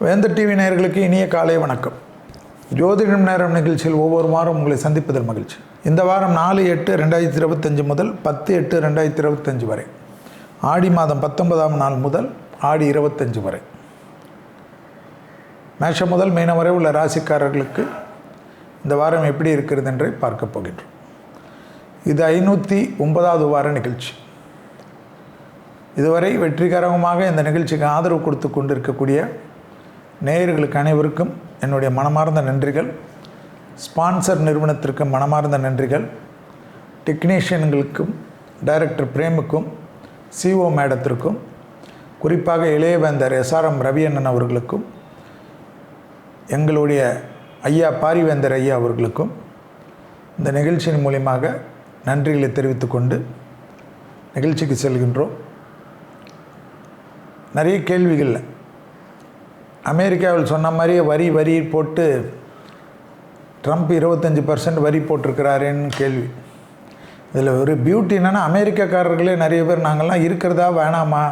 வேந்தர் டிவி நேயர்களுக்கு இனிய காலை வணக்கம். ஜோதிடம் நேரம் நிகழ்ச்சியில் ஒவ்வொரு வாரம் உங்களை சந்திப்பதில் மகிழ்ச்சி. இந்த வாரம் 4/8/2025 முதல் 10/8/2025 வரை, ஆடி மாதம் 19ஆம் நாள் முதல் ஆடி 25 வரை, மேஷம் முதல் மீனம் வரை உள்ள ராசிக்காரர்களுக்கு இந்த வாரம் எப்படி இருக்கிறது என்றை பார்க்க போகின்றோம். இது 509வது வார நிகழ்ச்சி. இதுவரை வெற்றிகரமாக இந்த நிகழ்ச்சிக்கு ஆதரவு கொடுத்து கொண்டிருக்கக்கூடிய நேயர்களுக்கு அனைவருக்கும் என்னுடைய மனமார்ந்த நன்றிகள். ஸ்பான்சர் நிறுவனத்திற்கு மனமார்ந்த நன்றிகள். டெக்னீஷியன்களுக்கும், டைரக்டர் பிரேமுக்கும், சிஓ மேடத்திற்கும், குறிப்பாக இளையவேந்தர் SRM ரவியண்ணன் அவர்களுக்கும், எங்களுடைய ஐயா பாரிவேந்தர் ஐயா அவர்களுக்கும் இந்த நிகழ்ச்சியின் மூலியமாக நன்றிகளை தெரிவித்துக்கொண்டு நிகழ்ச்சிக்கு செல்கின்றோம். நிறைய கேள்விகள், அமெரிக்காவில் சொன்ன மாதிரியே வரி போட்டு ட்ரம்ப் 25% வரி போட்டிருக்கிறாரேன்னு கேள்வி. இதில் ஒரு பியூட்டி என்னென்னா, அமெரிக்காக்காரர்களே நிறைய பேர் நாங்கள்லாம் இருக்கிறதா வேணாமா,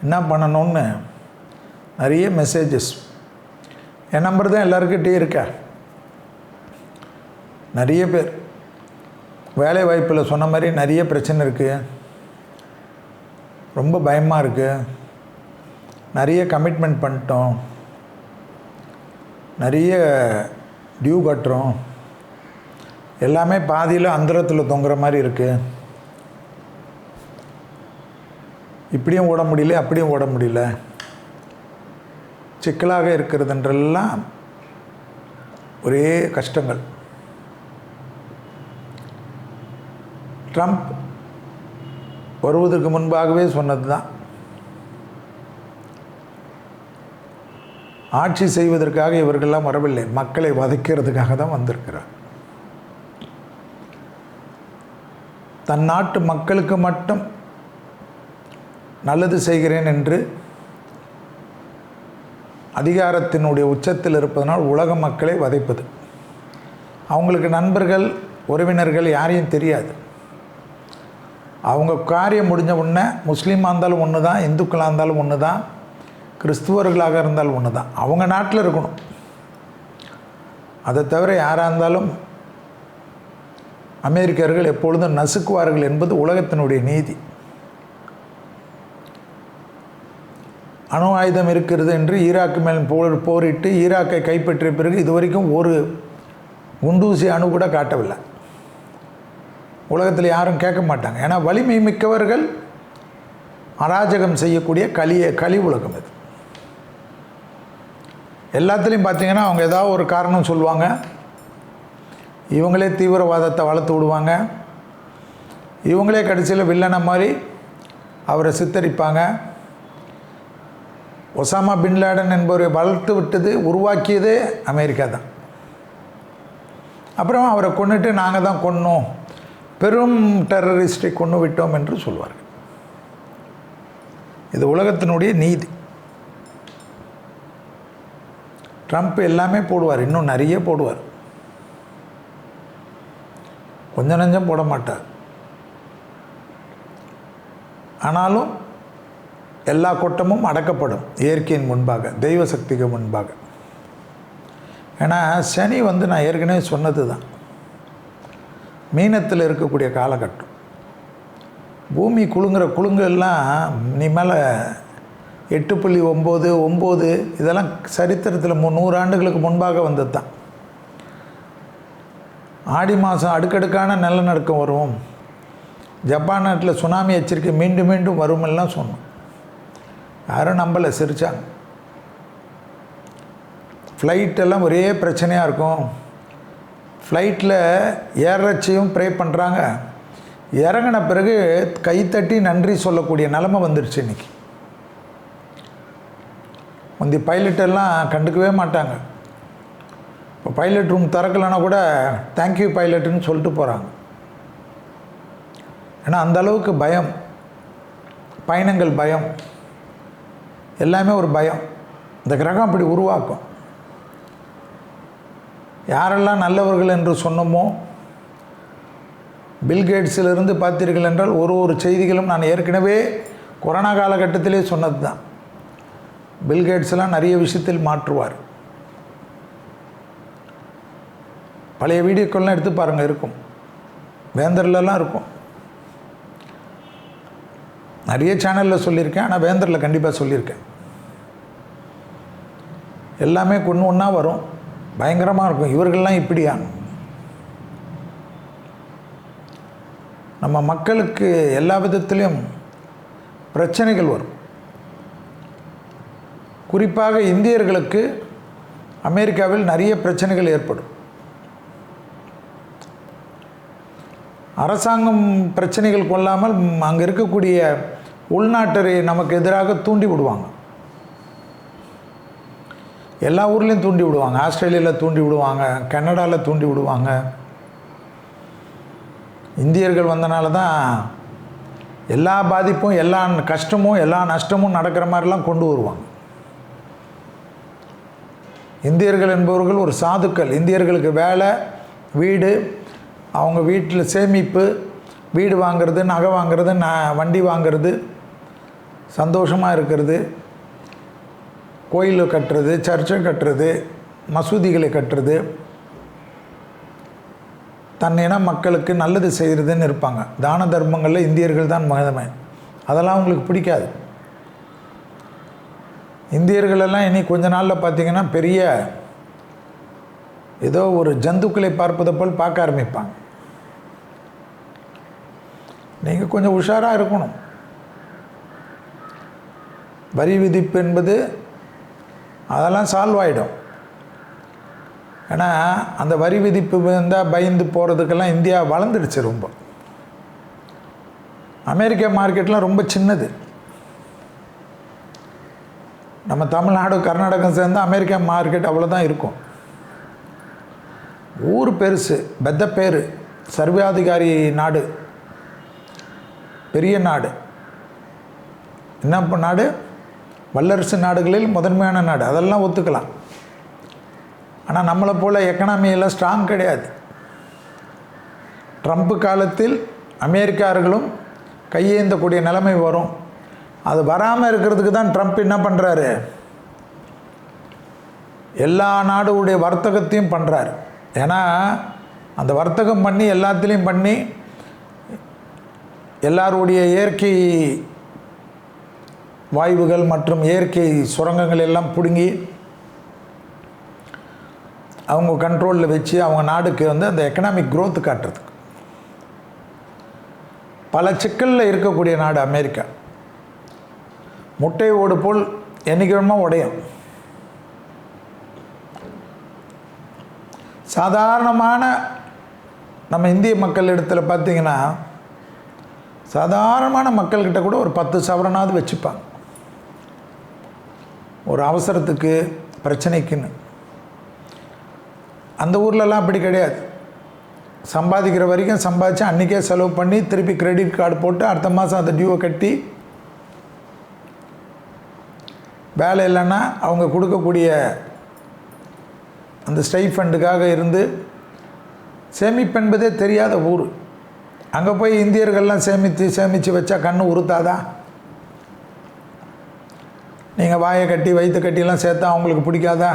என்ன பண்ணணும்னு நிறைய மெசேஜஸ் என் நம்பர் தான் எல்லாருக்கிட்டே இருக்கா. நிறைய பேர் வேலை வாய்ப்பில் சொன்ன மாதிரி நிறைய பிரச்சனை இருக்குது, ரொம்ப பயமாக இருக்குது, நிறைய கமிட்மெண்ட் பண்ணிட்டோம், நிறைய டியூ கட்டுறோம், எல்லாமே பாதியில் அந்தரத்தில் தொங்குற மாதிரி இருக்குது, இப்படியும் ஓட முடியல அப்படியும் ஓட முடியல, சிக்கலாக இருக்கிறதுன்றெல்லாம் ஒரே கஷ்டங்கள். ட்ரம்ப் வருவதற்கு முன்பாகவே சொன்னது தான், ஆட்சி செய்வதற்காக இவர்களெல்லாம் வரவில்லை, மக்களை வதைக்கிறதுக்காக தான் வந்திருக்கிறார். தன் நாட்டு மக்களுக்கு மட்டும் நல்லது செய்கிறேன் என்று அதிகாரத்தினுடைய உச்சத்தில் இருப்பதனால் உலக மக்களை வதைப்பது. அவங்களுக்கு நண்பர்கள், உறவினர்கள் யாரையும் தெரியாது. அவங்க காரியம் முடிஞ்ச உடனே முஸ்லீமாக இருந்தாலும் ஒன்று தான், இந்துக்களாக இருந்தாலும் ஒன்று தான், கிறிஸ்துவர்களாக இருந்தாலும் ஒன்று தான், அவங்க நாட்டில் இருக்கணும். அதை தவிர யாராக இருந்தாலும் அமெரிக்கர்கள் எப்பொழுதும் நசுக்குவார்கள் என்பது உலகத்தினுடைய நீதி. அணு ஆயுதம் இருக்கிறது என்று ஈராக்கு மேல் போரிட்டு ஈராக்கை கைப்பற்றிய பிறகு இதுவரைக்கும் ஒரு குண்டூசி அணு கூட காட்டவில்லை. உலகத்தில் யாரும் கேட்க மாட்டாங்க. ஏன்னா வலிமை மிக்கவர்கள் அராஜகம் செய்யக்கூடிய களி உலகம் இது. எல்லாத்துலேயும் பார்த்தீங்கன்னா அவங்க ஏதாவது ஒரு காரணம் சொல்லுவாங்க, இவங்களே தீவிரவாதத்தை வளர்த்து விடுவாங்க, இவங்களே கடைசியில் வில்லனை மாதிரி அவரை சித்தரிப்பாங்க. ஒசாமா பின் லேடன் என்பவரை வளர்த்து விட்டது, உருவாக்கியதே அமெரிக்கா தான். அப்புறம் அவரை கொன்னுட்டு நாங்கள் தான் கொன்னோம், பெரும் டெரரிஸ்டை கொன்று விட்டோம் என்று சொல்வார்கள். இது உலகத்தினுடைய நீதி. ட்ரம்ப் எல்லாமே போடுவார், இன்னும் நிறைய போடுவார், கொஞ்சம் நஞ்சம் போட மாட்டார். ஆனாலும் எல்லா கூட்டமும் அடக்கப்படும் இயற்கையின் முன்பாக, தெய்வ சக்திக்கு முன்பாக. ஏன்னா சனி நான் ஏற்கனவே சொன்னது தான், மீனத்தில் இருக்கக்கூடிய காலகட்டம். பூமி குலுங்கெல்லாம் நீ மேலே 8.9 இதெல்லாம் சரித்திரத்தில் 100 ஆண்டுகளுக்கு முன்பாக வந்தது தான். ஆடி மாதம் அடுக்கடுக்கான நிலநடுக்கம் வரும், ஜப்பான் நாட்டில் சுனாமி எச்சரிக்கை மீண்டும் மீண்டும் வருமெல்லாம் சொன்னோம். யாரும் நம்பலை, சிரித்தாங்க. ஃப்ளைட்டெல்லாம் ஒரே பிரச்சனையாக இருக்கும், ஃப்ளைட்டில் ஏறச்சையும் ப்ரே பண்ணுறாங்க, இறங்கின பிறகு கைத்தட்டி நன்றி சொல்லக்கூடிய நிலமை வந்துடுச்சு இன்றைக்கி. முந்தி பைலட்டெல்லாம் கண்டுக்கவே மாட்டாங்க, இப்போ பைலட் ரூம் திறக்கலைன்னா கூட தேங்க்யூ பைலட்டுன்னு சொல்லிட்டு போகிறாங்க. ஏன்னா அந்தளவுக்கு பயம், பயணங்கள் பயம், எல்லாமே ஒரு பயம் இந்த கிரகம் அப்படி உருவாக்கும். யாரெல்லாம் நல்லவர்கள் என்று சொன்னோமோ, பில்கேட்ஸிலிருந்து பார்த்தீர்கள் என்றால் ஒரு செய்திகளும் நான் ஏற்கனவே கொரோனா காலகட்டத்திலே சொன்னது தான். பில்கேட்ஸ்லாம் நிறைய விஷயத்தில் மாற்றுவார். பழைய வீடியோக்கள்லாம் எடுத்து பாருங்கள், இருக்கும். வேந்தர்லலாம் இருக்கும். நிறைய சேனலில் சொல்லியிருக்கேன், ஆனால் வேந்தரில் கண்டிப்பாக சொல்லியிருக்கேன். எல்லாமே ஒன்று ஒன்றா வரும், பயங்கரமாக இருக்கும். இவர்கள்லாம் இப்படியா? நம்ம மக்களுக்கு எல்லா விதத்திலையும் பிரச்சனைகள் வரும். குறிப்பாக இந்தியர்களுக்கு அமெரிக்காவில் நிறைய பிரச்சனைகள் ஏற்படும். அரசாங்கம் பிரச்சனைகள் கொள்ளாமல் அங்கே இருக்கக்கூடிய உள்நாட்டரை நமக்கு எதிராக தூண்டி விடுவாங்க. எல்லா ஊர்லேயும் தூண்டி விடுவாங்க. ஆஸ்திரேலியாவில் தூண்டி விடுவாங்க, கனடாவில் தூண்டி விடுவாங்க. இந்தியர்கள் வந்தனால தான் எல்லா பாதிப்பும், எல்லா கஷ்டமும், எல்லா நஷ்டமும் நடக்கிற மாதிரிலாம் கொண்டு வருவாங்க. இந்தியர்கள் என்பவர்கள் ஒரு சாதுக்கள். இந்தியர்களுக்கு வேலை, வீடு, அவங்க வீட்டில் சேமிப்பு, வீடு வாங்கிறது, நகை வாங்கிறது, வண்டி வாங்கிறது, சந்தோஷமாக இருக்கிறது, கோயில் கட்டுறது, சர்ச்சை கட்டுறது, மசூதிகளை கட்டுறது, தன்னின மக்களுக்கு நல்லது செய்கிறதுன்னு இருப்பாங்க. தான தர்மங்களில் இந்தியர்கள் தான் மகதமை. அதெல்லாம் அவங்களுக்கு பிடிக்காது. இந்தியர்களெல்லாம் இனி கொஞ்ச நாளில் பார்த்திங்கன்னா பெரிய ஏதோ ஒரு ஜந்துக்களை பார்ப்பதை போல் பார்க்க ஆரம்பிப்பாங்க. நீங்கள் கொஞ்சம் உஷாராக இருக்கணும். வரி விதிப்பு என்பது அதெல்லாம் சால்வ் ஆகிடும். ஏன்னா அந்த வரி விதிப்பு இருந்தால் பயந்து போகிறதுக்கெல்லாம் இந்தியா வளர்ந்துடுச்சு ரொம்ப. அமெரிக்கா மார்க்கெட்லாம் ரொம்ப சின்னது. நம்ம தமிழ்நாடு, கர்நாடகம் சேர்ந்து அமெரிக்கா மார்க்கெட் அவ்வளோதான் இருக்கும். ஊர் பெருசு, பெத்த பேர், சர்வாதிகாரி நாடு, பெரிய நாடு. என்ன நாடு? வல்லரசு நாடுகளில் முதன்மையான நாடு. அதெல்லாம் ஒத்துக்கலாம். ஆனால் நம்மளை போல் எக்கனாமியெல்லாம் ஸ்ட்ராங் கிடையாது. ட்ரம்ப் காலத்தில் அமெரிக்கார்களும் கையேந்தக்கூடிய நிலைமை வரும். அது வராமல் இருக்கிறதுக்கு தான் ட்ரம்ப் என்ன பண்ணுறாரு? எல்லா நாடுடைய வர்த்தகத்தையும் பண்ணுறாரு. ஏன்னா அந்த வர்த்தகம் பண்ணி எல்லாத்துலேயும் பண்ணி எல்லாருடைய இயற்கை வாயுகள் மற்றும் இயற்கை சுரங்கங்கள் எல்லாம் பிடுங்கி அவங்க கண்ட்ரோலில் வச்சு அவங்க நாடுக்கு அந்த எக்கனாமிக் க்ரோத் காட்டுறதுக்கு பல சிக்கலில் இருக்கக்கூடிய நாடு அமெரிக்கா. முட்டை ஓடு போல் என்றைக்கு வேணுமோ உடையும். சாதாரணமான நம்ம இந்திய மக்கள் இடத்துல பார்த்திங்கன்னா சாதாரணமான மக்கள்கிட்ட கூட ஒரு 10 சவரனாவது வச்சுப்பாங்க, ஒரு அவசரத்துக்கு, பிரச்சனைக்குன்னு. அந்த ஊர்லலாம் அப்படி கிடையாது. சம்பாதிக்கிற வரைக்கும் சம்பாதிச்சு அன்றைக்கே செலவு பண்ணி திருப்பி கிரெடிட் கார்டு போட்டு அடுத்த மாதம் அந்த டியூவை கட்டி, வேலை இல்லைன்னா அவங்க கொடுக்கக்கூடிய அந்த ஸ்டைஃபண்டுக்காக இருந்து சேமிப்பு என்பதே தெரியாத ஊர். அங்கே போய் இந்தியர்கள்லாம் சேமித்து வச்சா கண்ணு உறுத்தாதா? நீங்கள் வாயை கட்டி வயிற்று கட்டிலாம் சேர்த்தா அவங்களுக்கு பிடிக்காதா?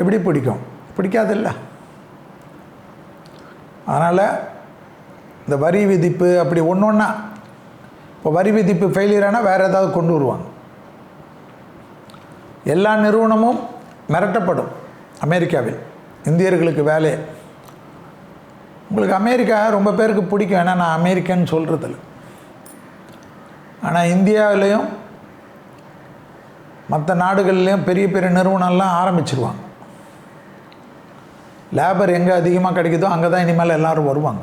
எப்படி பிடிக்கும்? பிடிக்காதில்ல. அதனால் இந்த வரி விதிப்பு அப்படி ஒன்று ஒன்றா, இப்போ வரி விதிப்பு ஃபெயிலியரானால் வேறு ஏதாவது கொண்டு வருவாங்க. எல்லா நிறுவனமும் மிரட்டப்படும் அமெரிக்காவில், இந்தியர்களுக்கு வேலை. உங்களுக்கு அமெரிக்கா ரொம்ப பேருக்கு பிடிக்கும், ஏன்னா நான் அமெரிக்கன் சொல்கிறதில்ல. ஆனால் இந்தியாவிலையும் மற்ற நாடுகள்லேயும் பெரிய பெரிய நிறுவனம்லாம் ஆரம்பிச்சிருவாங்க. லேபர் எங்கே அதிகமாக கிடைக்குதோ அங்கே தான் இனிமேல் எல்லோரும் வருவாங்க.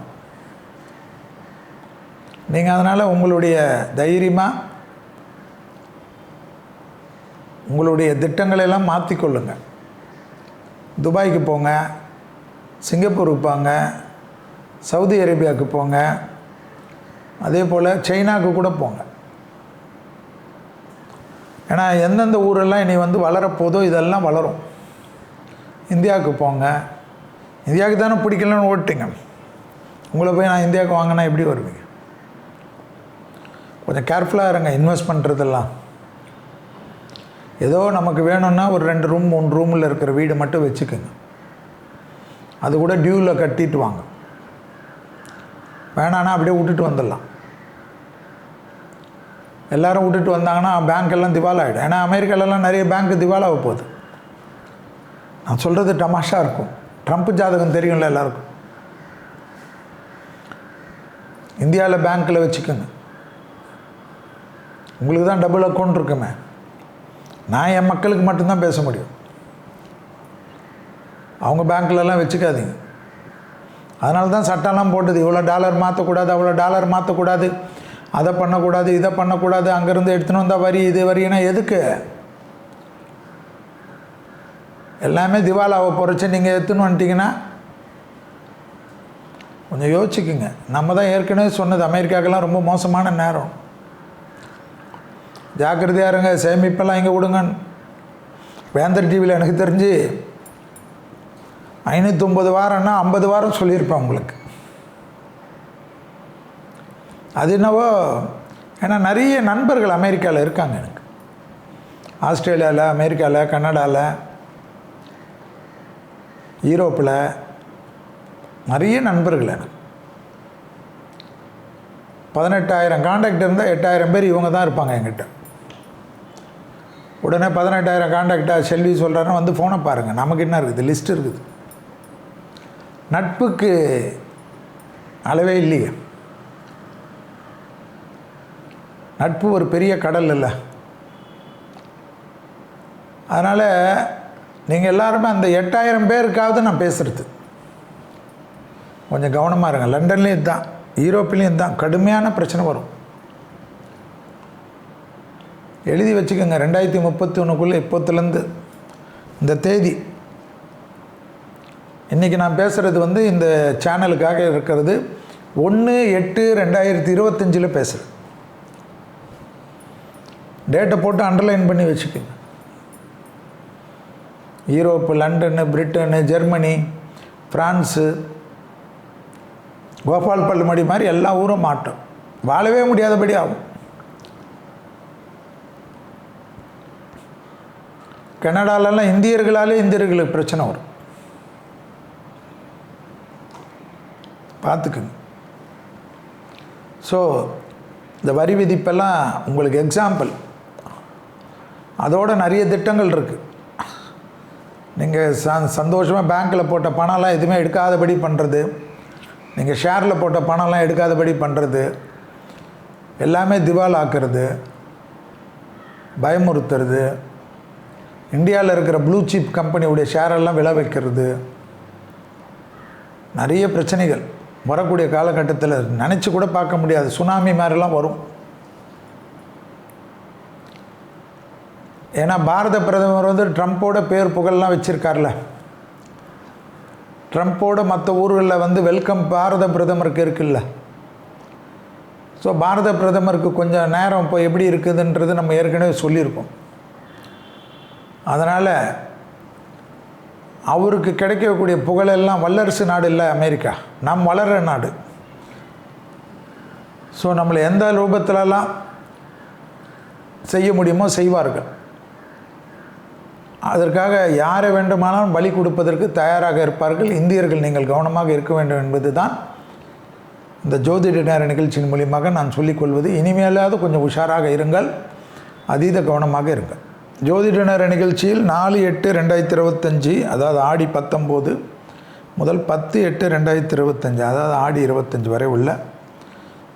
நீங்கள் அதனால் உங்களுடைய தைரியமாக உங்களுடைய திட்டங்களெல்லாம் மாற்றிக்கொள்ளுங்க. துபாய்க்கு போங்க, சிங்கப்பூருக்கு போங்க, சவுதி அரேபியாவுக்கு போங்க, அதே போல் சைனாவுக்கு கூட போங்க. ஏன்னா எந்தெந்த ஊரெல்லாம் இனி வளரப்போதோ இதெல்லாம் வளரும். இந்தியாவுக்கு போங்க. இந்தியாவுக்கு தானே பிடிக்கலன்னு ஓட்டிங்க. உங்களை போய் நான் இந்தியாவுக்கு வாங்கினா எப்படி வருவீங்க? கொஞ்சம் கேர்ஃபுல்லாக இருங்க இன்வெஸ்ட் பண்ணுறதெல்லாம். ஏதோ நமக்கு வேணும்னா ஒரு 2 ரூம் 3 ரூமில் இருக்கிற வீடு மட்டும் வச்சுக்கோங்க. அது கூட டியூவில் கட்டிட்டு வாங்க. வேணான்னா அப்படியே விட்டுட்டு வந்துடலாம். எல்லோரும் விட்டுட்டு வந்தாங்கன்னா பேங்க் எல்லாம் திவாலாகிடும். ஏன்னா அமெரிக்காலலாம் நிறைய பேங்க் திவாலாக போகுது. நான் சொல்கிறது தமாஷா இருக்கும். ட்ரம்ப் ஜாதகம் தெரியும்ல எல்லாருக்கும். இந்தியாவில் பேங்க்கில் வச்சுக்கோங்க. உங்களுக்கு தான் டபுள் அக்கௌண்ட் இருக்குமே. நான் என் மக்களுக்கு மட்டும்தான் பேச முடியும். அவங்க பேங்க்லலாம் வச்சுக்காதீங்க. அதனால தான் சட்டம்லாம் போட்டது. இவ்வளோ டாலர் மாற்றக்கூடாது, அவ்வளோ டாலர் மாற்றக்கூடாது, அதை பண்ணக்கூடாது, இதை பண்ணக்கூடாது, அங்கேருந்து எடுத்துன்னு வந்தால் வரி, இது வரினா எதுக்கு? எல்லாமே திவாலாவை பொறைச்சி நீங்கள் எடுத்துன்னு வந்துட்டிங்கன்னா கொஞ்சம் யோசிச்சுக்குங்க. நம்ம தான் ஏற்கனவே சொன்னது, அமெரிக்காக்கெல்லாம் ரொம்ப மோசமான நேரம், ஜாக்கிரதையாக இருங்க, சேமிப்பெல்லாம் இங்கே விடுங்கன்னு. வேந்தர் டிவியில் எனக்கு தெரிஞ்சு 509 வாரம்னா 50 வாரம் சொல்லியிருப்பேன் உங்களுக்கு. அது என்னவோ, ஏன்னா நிறைய நண்பர்கள் அமெரிக்காவில் இருக்காங்க எனக்கு. ஆஸ்திரேலியாவில், அமெரிக்காவில், கனடாவில், யூரோப்பில் நிறைய நண்பர்கள் எனக்கு. 18,000 காண்டாக்ட் இருந்தால் 8,000 பேர் இவங்க தான் இருப்பாங்க என்கிட்ட. உடனே 18,000 காண்டாக்டாக செல்வி சொல்கிறாருன்னா வந்து ஃபோனை பாருங்கள், நமக்கு என்ன இருக்குது, லிஸ்ட் இருக்குது. நட்புக்கு அளவே இல்லையே. நட்பு ஒரு பெரிய கடல் இல்லை. அதனால் நீங்கள் எல்லாருமே அந்த 8,000 பேருக்காவது நான் பேசுகிறது கொஞ்சம் கவனமாக இருங்க. லண்டன்லேயும் இதுதான், யூரோப்லேயும் இதுதான் கடுமையான பிரச்சனை வரும். எழுதி வச்சுக்கோங்க. 2031 இப்போத்துலேருந்து இந்த தேதி. இன்றைக்கி நான் பேசுகிறது வந்து இந்த சேனலுக்காக இருக்கிறது 1/8/2025 பேசுகிறேன். டேட்டை போட்டு அண்டர்லைன் பண்ணி வச்சுக்கோங்க. Europe, London, Britain, Germany, France, Gopal Pallumadi மாதிரி எல்லா ஊரும் மாட்டோம். வாழவே முடியாதபடி ஆகும். கனடாலெல்லாம் இந்தியர்களுக்கு பிரச்சனை வரும். பார்த்துக்குங்க. ஸோ இந்த வரி விதிப்பெல்லாம் உங்களுக்கு எக்ஸாம்பிள். அதோட நிறைய திட்டங்கள் இருக்குது. நீங்கள் சந்தோஷமாக பேங்க்கில் போட்ட பணம்லாம் எதுவுமே எடுக்காதபடி பண்ணுறது, நீங்கள் ஷேரில் போட்ட பணம்லாம் எடுக்காதபடி பண்ணுறது, எல்லாமே திவால் ஆக்கிறது, பயமுறுத்துறது, இந்தியாவில் இருக்கிற ப்ளூ சிப் கம்பெனியுடைய ஷேரெல்லாம் விலை வைக்கிறது, நிறைய பிரச்சனைகள் வரக்கூடிய காலகட்டத்தில் நினச்சி கூட பார்க்க முடியாது. சுனாமி மாதிரிலாம் வரும். ஏன்னா பாரத பிரதமர் வந்து ட்ரம்ப்போட பேர் புகழ்லாம் வச்சுருக்கார்ல. ட்ரம்ப்போட மற்ற ஊர்களில் வந்து வெல்கம் பாரத பிரதமருக்கு இருக்குல்ல. ஸோ பாரத பிரதமருக்கு கொஞ்சம் நேரம் இப்போ எப்படி இருக்குதுன்றது நம்ம ஏற்கனவே சொல்லியிருக்கோம். அதனால் அவருக்கு கிடைக்கக்கூடிய புகழெல்லாம் வல்லரசு நாடு இல்லை அமெரிக்கா, நாம் வளர்கிற நாடு. ஸோ நம்மளை எந்த ரூபத்திலலாம் செய்ய முடியுமோ செய்வார்கள். அதற்காக யாரை வேண்டுமானாலும் பலி கொடுப்பதற்கு தயாராக இருப்பார்கள். இந்தியர்கள் நீங்கள் கவனமாக இருக்க வேண்டும் என்பது தான் இந்த ஜோதிட நேர நிகழ்ச்சியின் மூலியமாக நான் சொல்லிக்கொள்வது. இனிமேலாவது கொஞ்சம் உஷாராக இருங்கள், அதீத கவனமாக இருங்கள். ஜோதிட நேர நிகழ்ச்சியில் 4/8/2025, அதாவது ஆடி 19 முதல் 10/8/2025, அதாவது ஆடி 25 வரை உள்ள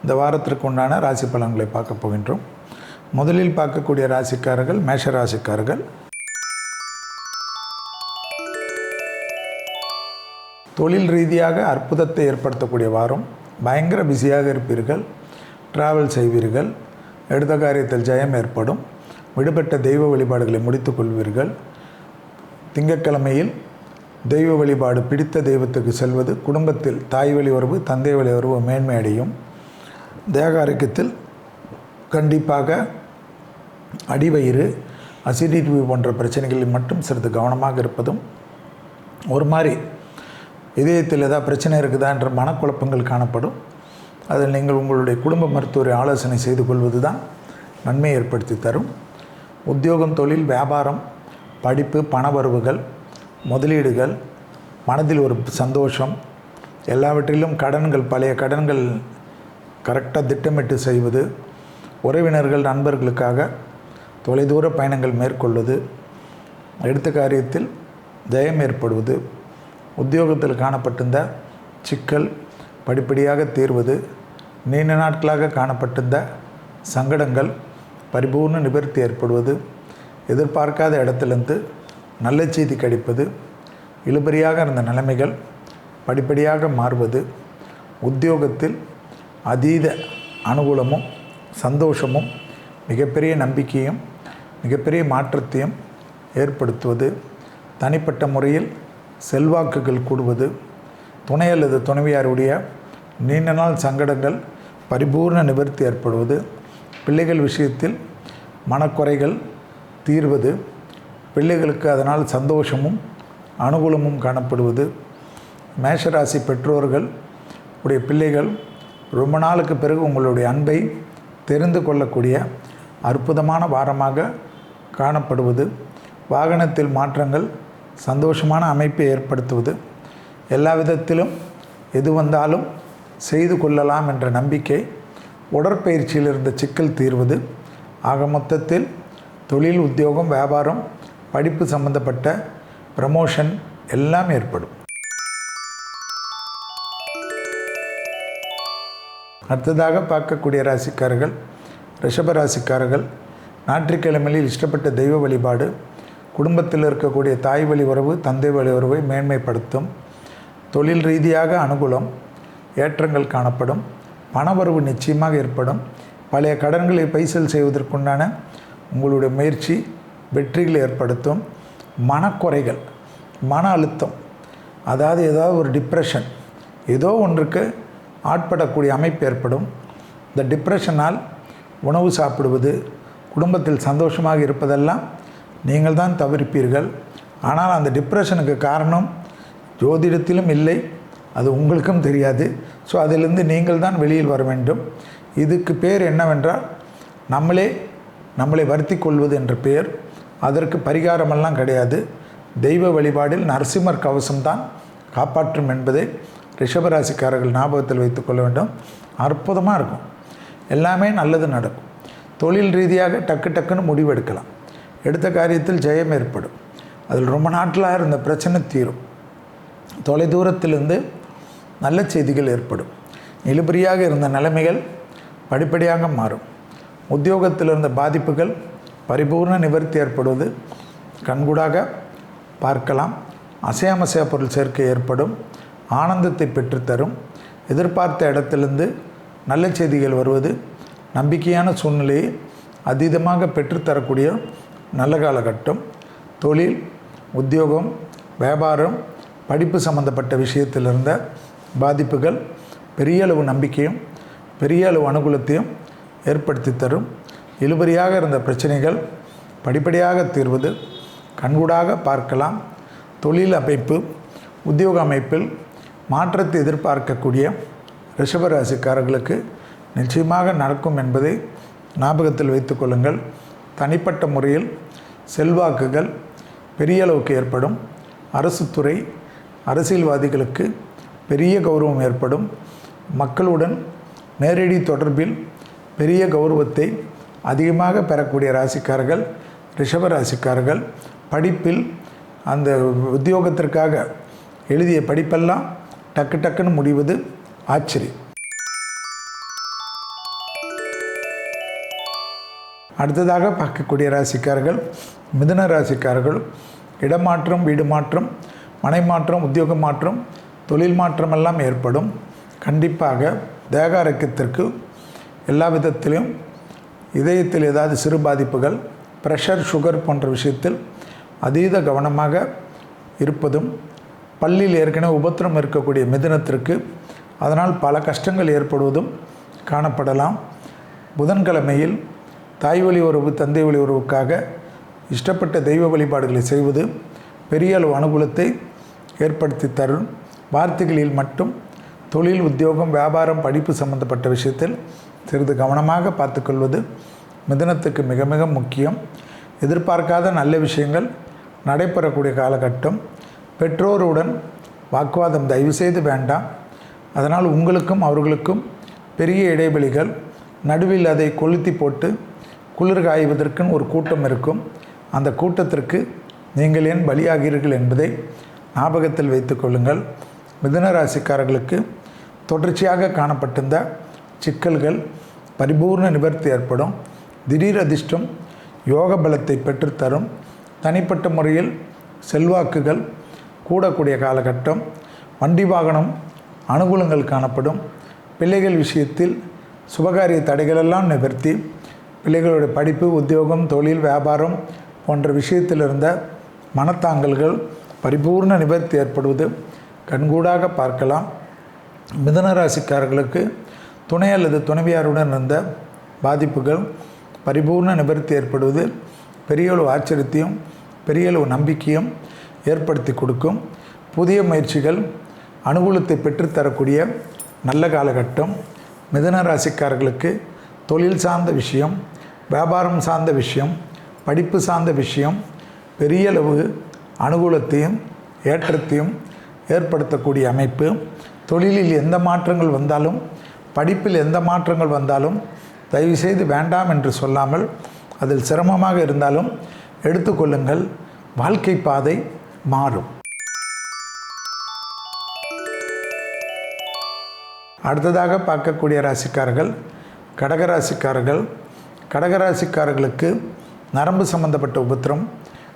இந்த வாரத்திற்கு உண்டான ராசி பலன்களை பார்க்க போகின்றோம். முதலில் பார்க்கக்கூடிய ராசிக்காரர்கள் மேஷ ராசிக்காரர்கள். தொழில் ரீதியாக அற்புதத்தை ஏற்படுத்தக்கூடிய வாரம். பயங்கர பிஸியாக இருப்பீர்கள், ட்ராவல் செய்வீர்கள், எடுத்த காரியத்தில் ஜெயம் ஏற்படும், விடுபட்ட தெய்வ வழிபாடுகளை முடித்து கொள்வீர்கள். திங்கட்கிழமையில் தெய்வ வழிபாடு பிடித்த தெய்வத்துக்கு செல்வது குடும்பத்தில் தாய் வழி உறவு, தந்தை வழி உறவு மேன்மை அடையும். தேக ஆரோக்கியத்தில் கண்டிப்பாக அடிவயிறு, அசிடிட்டி போன்ற பிரச்சனைகளில் மட்டும் சிறிது கவனமாக இருப்பதும், ஒரு மாதிரி இதயத்தில் ஏதாவது பிரச்சனை இருக்குதா என்ற மனக்குழப்பங்கள் காணப்படும். அதில் நீங்கள் உங்களுடைய குடும்ப மருத்துவரை ஆலோசனை செய்து கொள்வது தான் நன்மை ஏற்படுத்தி தரும். உத்தியோகம், தொழில், வியாபாரம், படிப்பு, பணவரவுகள், முதலீடுகள், மனதில் ஒரு சந்தோஷம், எல்லாவற்றிலும் கடன்கள், பழைய கடன்கள் கரெக்டாக திட்டமிட்டு செய்வது, உறவினர்கள், நண்பர்களுக்காக தொலைதூர பயணங்கள் மேற்கொள்வது, எடுத்த காரியத்தில் ஜெயம் ஏற்படுவது, உத்தியோகத்தில் காணப்பட்டிருந்த சிக்கல் படிப்படியாக தீர்வது, நீண்ட நாட்களாக காணப்பட்டிருந்த சங்கடங்கள் பரிபூர்ண நிவர்த்தி ஏற்படுவது, எதிர்பார்க்காத இடத்திலிருந்து நல்ல செய்தி கிடைப்பது, இழுபறியாக இருந்த நிலைமைகள் படிப்படியாக மாறுவது, உத்தியோகத்தில் அதீத அனுகூலமும் சந்தோஷமும் மிகப்பெரிய நம்பிக்கையும் மிகப்பெரிய மாற்றத்தையும் ஏற்படுத்துவது, தனிப்பட்ட முறையில் செல்வாக்குகள் கூடுவது, துணை அல்லது துணைவியாருடைய நீண்ட நாள் சங்கடங்கள் பரிபூர்ண நிவர்த்தி ஏற்படுவது, பிள்ளைகள் விஷயத்தில் மனக்குறைகள் தீர்வது, பிள்ளைகளுக்கு அதனால் சந்தோஷமும் அனுகூலமும் காணப்படுவது, மேஷராசி பெற்றோர்கள் உடைய பிள்ளைகள் ரொம்ப நாளுக்கு பிறகு உங்களுடைய அன்பை தெரிந்து கொள்ளக்கூடிய அற்புதமான வாரமாக காணப்படுவது, வாகனத்தில் மாற்றங்கள், சந்தோஷமான அமைப்பை ஏற்படுத்துவது, எல்லா விதத்திலும் எது வந்தாலும் செய்து கொள்ளலாம் என்ற நம்பிக்கை, உடற்பயிற்சியில் இருந்த சிக்கல் தீர்வது, ஆக மொத்தத்தில் தொழில், உத்தியோகம், வியாபாரம், படிப்பு சம்பந்தப்பட்ட ப்ரமோஷன் எல்லாம் ஏற்படும். அடுத்ததாக பார்க்கக்கூடிய ராசிக்காரர்கள், ரிஷப ராசிக்காரர்கள், ஞாயிற்றுக்கிழமையில் இஷ்டப்பட்ட தெய்வ வழிபாடு குடும்பத்தில் இருக்கக்கூடிய தாய் வழி உறவு, தந்தை வழி உறவை மேன்மைப்படுத்தும். தொழில் ரீதியாக அனுகூலம், ஏற்றங்கள் காணப்படும். பணவரவு நிச்சயமாக ஏற்படும். பழைய கடன்களை பைசல் செய்வதற்குண்டான உங்களுடைய முயற்சி வெற்றிகளை ஏற்படுத்தும். மனக்குறைகள், மன அழுத்தம், அதாவது ஏதாவது ஒரு டிப்ரெஷன், ஏதோ ஒன்றுக்கு ஆட்படக்கூடிய அமைப்பு ஏற்படும். இந்த டிப்ரெஷனால் உணவு சாப்பிடுவது, குடும்பத்தில் சந்தோஷமாக இருப்பதெல்லாம் நீங்கள் தான் தவிர்ப்பீர்கள். ஆனால் அந்த டிப்ரெஷனுக்கு காரணம் ஜோதிடத்திலும் இல்லை, அது உங்களுக்கும் தெரியாது. ஸோ அதிலிருந்து நீங்கள் தான் வெளியில் வர வேண்டும். இதுக்கு பேர் என்னவென்றால் நம்மளை வருத்தி கொள்வது என்ற பெயர். அதற்கு பரிகாரமெல்லாம் கிடையாது. தெய்வ வழிபாடில் நரசிம்மர் கவசம்தான் காப்பாற்றும் என்பதை ரிஷபராசிக்காரர்கள் ஞாபகத்தில் வைத்துக்கொள்ள வேண்டும். அற்புதமாக இருக்கும், எல்லாமே நல்லது நடக்கும். தொழில் ரீதியாக டக்குன்னு முடிவெடுக்கலாம். எடுத்த காரியத்தில் ஜெயம் ஏற்படும். அதில் ரொம்ப நாட்களாக இருந்த பிரச்சனை தீரும். தொலைதூரத்திலிருந்து நல்ல செய்திகள் ஏற்படும். இழுபறியாக இருந்த நிலைமைகள் படிப்படியாக மாறும். உத்தியோகத்தில் இருந்த பாதிப்புகள் பரிபூர்ண நிவர்த்தி ஏற்படுவது கண்கூடாக பார்க்கலாம். அசையாமசையா பொருள் சேர்க்கை ஏற்படும். ஆனந்தத்தை பெற்றுத்தரும். எதிர்பார்த்த இடத்திலிருந்து நல்ல செய்திகள் வருவது நம்பிக்கையான சூழ்நிலையை அதீதமாக பெற்றுத்தரக்கூடிய நல்ல காலகட்டம். தொழில், உத்தியோகம், வியாபாரம், படிப்பு சம்பந்தப்பட்ட விஷயத்தில் இருந்த பாதிப்புகள் பெரிய அளவு நம்பிக்கையும் பெரிய அளவு அனுகூலத்தையும் ஏற்படுத்தி தரும். இழுபறியாக இருந்த பிரச்சனைகள் படிப்படியாக தீர்வது கண்கூடாக பார்க்கலாம். தொழில் அமைப்பு, உத்தியோக அமைப்பில் மாற்றத்தை எதிர்பார்க்கக்கூடிய ரிஷபராசிக்காரர்களுக்கு நிச்சயமாக நடக்கும் என்பதை ஞாபகத்தில் வைத்து கொள்ளுங்கள். தனிப்பட்ட முறையில் செல்வாக்குகள் பெரிய அளவுக்கு ஏற்படும். அரசு துறை, அரசியல்வாதிகளுக்கு பெரிய கௌரவம் ஏற்படும். மக்களுடன் நேரடி தொடர்பில் பெரிய கௌரவத்தை அதிகமாக பெறக்கூடிய ராசிக்காரர்கள் ரிஷபராசிக்காரர்கள். படிப்பில் அந்த உத்தியோகத்திற்காக எழுதிய படிப்பெல்லாம் டக்குன்னு முடிவது ஆச்சரியம். அடுத்ததாக பார்க்கக்கூடிய ராசிக்காரர்கள் மிதுன ராசிக்காரர்கள். இடமாற்றம், வீடு மாற்றம், மனை மாற்றம், உத்தியோக மாற்றம், தொழில் மாற்றம் எல்லாம் ஏற்படும். கண்டிப்பாக தேக ஆரோக்கியத்திற்கு எல்லா விதத்திலும் இதயத்தில் ஏதாவது சிறு பாதிப்புகள், ப்ரெஷர், சுகர் போன்ற விஷயத்தில் அதீத கவனமாக இருப்பதும், பல்லில் ஏற்கனவே உபத்திரம் இருக்கக்கூடிய மிதுனத்திற்கு அதனால் பல கஷ்டங்கள் ஏற்படுவதும் காணப்படலாம். புதன்கிழமையில் தாய் வழி உறவு, தந்தை வழி உறவுக்காக இஷ்டப்பட்ட தெய்வ வழிபாடுகளை செய்வது பெரிய அளவு அனுகூலத்தை ஏற்படுத்தி தரும். வார்த்தைகளில் மட்டும் தொழில், உத்தியோகம், வியாபாரம், படிப்பு சம்பந்தப்பட்ட விஷயத்தில் சிறிது கவனமாக பார்த்துக்கொள்வது மிதுனத்துக்கு மிக மிக முக்கியம். எதிர்பார்க்காத நல்ல விஷயங்கள் நடைபெறக்கூடிய காலகட்டம். பெற்றோருடன் வாக்குவாதம் தயவுசெய்து வேண்டாம். அதனால் உங்களுக்கும் அவர்களுக்கும் பெரிய இடைவெளிகள், நடுவில் அதை கொளுத்தி போட்டு குளிர் காய்வதற்குன்னு ஒரு கூட்டம் இருக்கும். அந்த கூட்டத்திற்கு நீங்கள் ஏன் பலியாகிறீர்கள் என்பதை ஞாபகத்தில் வைத்து கொள்ளுங்கள். மிதுன ராசிக்காரர்களுக்கு தொடர்ச்சியாக காணப்பட்டிருந்த சிக்கல்கள் பரிபூர்ண நிவர்த்தி ஏற்படும். திடீர் அதிர்ஷ்டம் யோக பலத்தை பெற்றுத்தரும். தனிப்பட்ட முறையில் செல்வாக்குகள் கூடக்கூடிய காலகட்டம். வண்டி வாகனம் அனுகூலங்கள் காணப்படும். பிள்ளைகள் விஷயத்தில் சுபகாரிய தடைகளெல்லாம் நிவர்த்தி. பிள்ளைகளுடைய படிப்பு, உத்தியோகம், தொழில், வியாபாரம் போன்ற விஷயத்தில் இருந்த மனத்தாங்கல்கள் பரிபூர்ண நிவர்த்தி ஏற்படுவது கண்கூடாக பார்க்கலாம். மிதுன ராசிக்காரர்களுக்கு துணை அல்லது துணைவியாருடன் இருந்த பாதிப்புகள் பரிபூர்ண நிவர்த்தி ஏற்படுவது பெரியளவு ஆச்சரியத்தையும் பெரியளவு நம்பிக்கையும் ஏற்படுத்தி கொடுக்கும். புதிய முயற்சிகள் அனுகூலத்தை பெற்றுத்தரக்கூடிய நல்ல காலகட்டம். மிதுன ராசிக்காரர்களுக்கு தொழில் சார்ந்த விஷயம், வியாபாரம் சார்ந்த விஷயம், படிப்பு சார்ந்த விஷயம் பெரியளவு அனுகூலத்தையும் ஏற்றத்தையும் ஏற்படுத்தக்கூடிய அமைப்பு. தொழிலில் எந்த மாற்றங்கள் வந்தாலும், படிப்பில் எந்த மாற்றங்கள் வந்தாலும் தயவுசெய்து வேண்டாம் என்று சொல்லாமல், அதில் சிரமமாக இருந்தாலும் எடுத்துக்கொள்ளுங்கள். வாழ்க்கை பாதை மாறும். அடுத்ததாக பார்க்கக்கூடிய ராசிக்காரர்கள் கடகராசிக்காரர்கள். கடகராசிக்காரர்களுக்கு நரம்பு சம்பந்தப்பட்ட உபத்திரம்,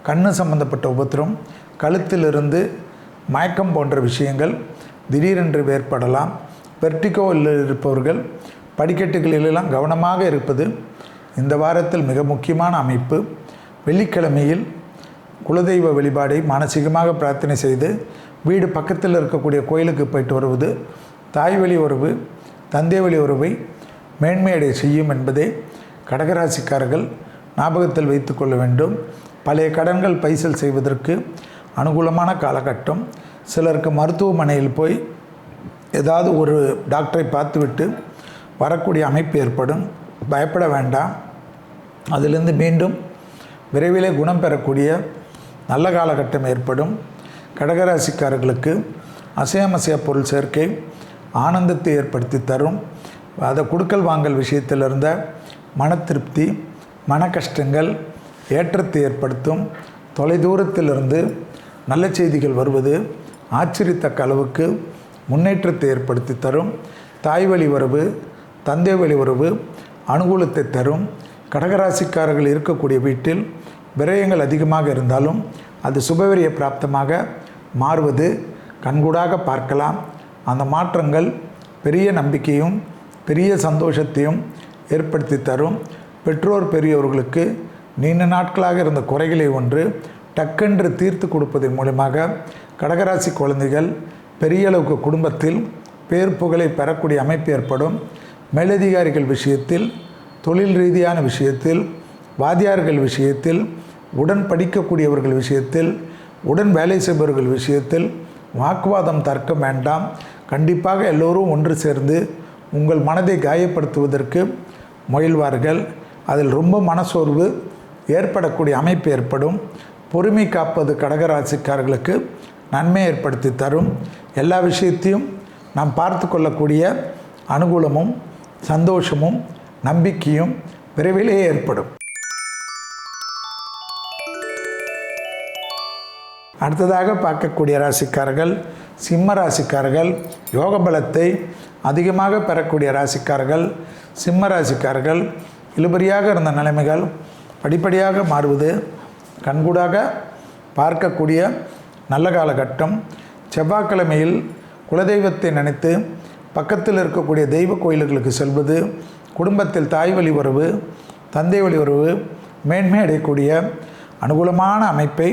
கண்ணு சம்பந்தப்பட்ட உபத்திரம், கழுத்திலிருந்து மயக்கம் போன்ற விஷயங்கள் திடீரென்று ஏற்படலாம். வெர்டிகோவில் இருப்பவர்கள் படிக்கட்டுகளிலெல்லாம் கவனமாக இருப்பது இந்த வாரத்தில் மிக முக்கியமான அமைப்பு. வெள்ளிக்கிழமையில் குலதெய்வ வழிபாடை மானசீகமாக பிரார்த்தனை செய்து வீடு பக்கத்தில் இருக்கக்கூடிய கோயிலுக்கு போயிட்டு வருவது தாய் வழி உறவு, தந்தை வழி உறவை மேன்மையடை செய்யும் என்பதை கடகராசிக்காரர்கள் ஞாபகத்தில் வைத்து கொள்ள வேண்டும். பழைய கடன்கள் பைசல் செய்வதற்கு அனுகூலமான காலகட்டம். சிலருக்கு மருத்துவமனையில் போய் ஏதாவது ஒரு டாக்டரை பார்த்துவிட்டு வரக்கூடிய அமைப்பு ஏற்படும். பயப்பட வேண்டாம். அதிலிருந்து மீண்டும் விரைவிலே குணம் பெறக்கூடிய நல்ல காலகட்டம் ஏற்படும். கடகராசிக்காரர்களுக்கு அசையமசைய பொருள் சேர்க்கை ஆனந்தத்தை ஏற்படுத்தி தரும். அதை கொடுக்கல் வாங்கல் விஷயத்தில் இருந்த மன திருப்தி, மன கஷ்டங்கள் ஏற்றத்தை ஏற்படுத்தும். தொலைதூரத்திலிருந்து நல்ல செய்திகள் வருவது ஆச்சரியத்தக்க அளவுக்கு முன்னேற்றத்தை ஏற்படுத்தி தரும். தாய் வழி உறவு, தந்தை வழி உறவு அனுகூலத்தை தரும். கடகராசிக்காரர்கள் இருக்கக்கூடிய வீட்டில் விரயங்கள் அதிகமாக இருந்தாலும் அது சுபவிரிய பிராப்தமாக மாறுவது கண்கூடாக பார்க்கலாம். அந்த மாற்றங்கள் பெரிய நம்பிக்கையும் பெரிய சந்தோஷத்தையும் ஏற்படுத்தி தரும். பெற்றோர் பெரியவர்களுக்கு நீண்ட நாட்களாக இருந்த குறைகளை ஒன்று டக்கென்று தீர்த்து கொடுப்பதன் மூலமாக கடகராசி குழந்தைகள் பெரிய அளவுக்கு குடும்பத்தில் பேர் புகழை பெறக்கூடிய அமைப்பு ஏற்படும். மேலதிகாரிகள் விஷயத்தில், தொழில் ரீதியான விஷயத்தில், வாத்தியார்கள் விஷயத்தில், உடன் படிக்கக்கூடியவர்கள் விஷயத்தில், உடன் வேலை செய்பவர்கள் விஷயத்தில் வாக்குவாதம் தர்க்கம் வேண்டாம். கண்டிப்பாக எல்லோரும் ஒன்று சேர்ந்து உங்கள் மனதை காயப்படுத்துவதற்கு முயல்வார்கள். அதில் ரொம்ப மனசோர்வு ஏற்படக்கூடிய அமைப்பு ஏற்படும். பொறுமை காப்பது கடகராசிக்காரர்களுக்கு நன்மை ஏற்படுத்தி தரும். எல்லா விஷயத்தையும் நாம் பார்த்து கொள்ளக்கூடிய அனுகூலமும் சந்தோஷமும் நம்பிக்கையும் விரைவிலே ஏற்படும். அடுத்ததாக பார்க்கக்கூடிய ராசிக்காரர்கள் சிம்ம ராசிக்காரர்கள். யோக பலத்தை அதிகமாக பெறக்கூடிய ராசிக்காரர்கள் சிம்ம ராசிக்காரர்கள். இழுபறியாக இருந்த நிலைமைகள் படிப்படியாக மாறுவது கண்கூடாக பார்க்கக்கூடிய நல்ல காலகட்டம். செவ்வாய்க்கிழமையில் குலதெய்வத்தை நினைத்து பக்கத்தில் இருக்கக்கூடிய தெய்வ கோயில்களுக்கு செல்வது குடும்பத்தில் தாய் வழி உறவு, தந்தை வழி உறவு மேன்மை அடையக்கூடிய அனுகூலமான அமைப்பை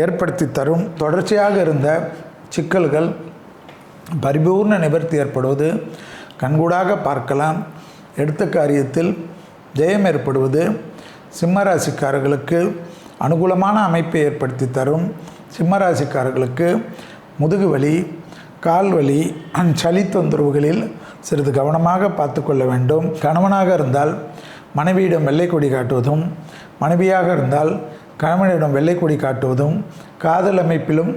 ஏற்படுத்தி தரும். தொடர்ச்சியாக இருந்த சிக்கல்கள் பரிபூர்ண நிவர்த்தி ஏற்படுவது கண்கூடாக பார்க்கலாம். எடுத்த காரியத்தில் ஜெயம் ஏற்படுவது சிம்மராசிக்காரர்களுக்கு அனுகூலமான அமைப்பை ஏற்படுத்தி தரும். சிம்மராசிக்காரர்களுக்கு முதுகு வலி, கால் வலி, சளி தொந்தரவுகளில் சிறிது கவனமாக பார்த்து கொள்ள வேண்டும். கணவனாக இருந்தால் மனைவியிடம் வெள்ளை கொடி காட்டுவதும், மனைவியாக இருந்தால் கணவனிடம் வெள்ளைக்கொடி காட்டுவதும், காதல் அமைப்பிலும்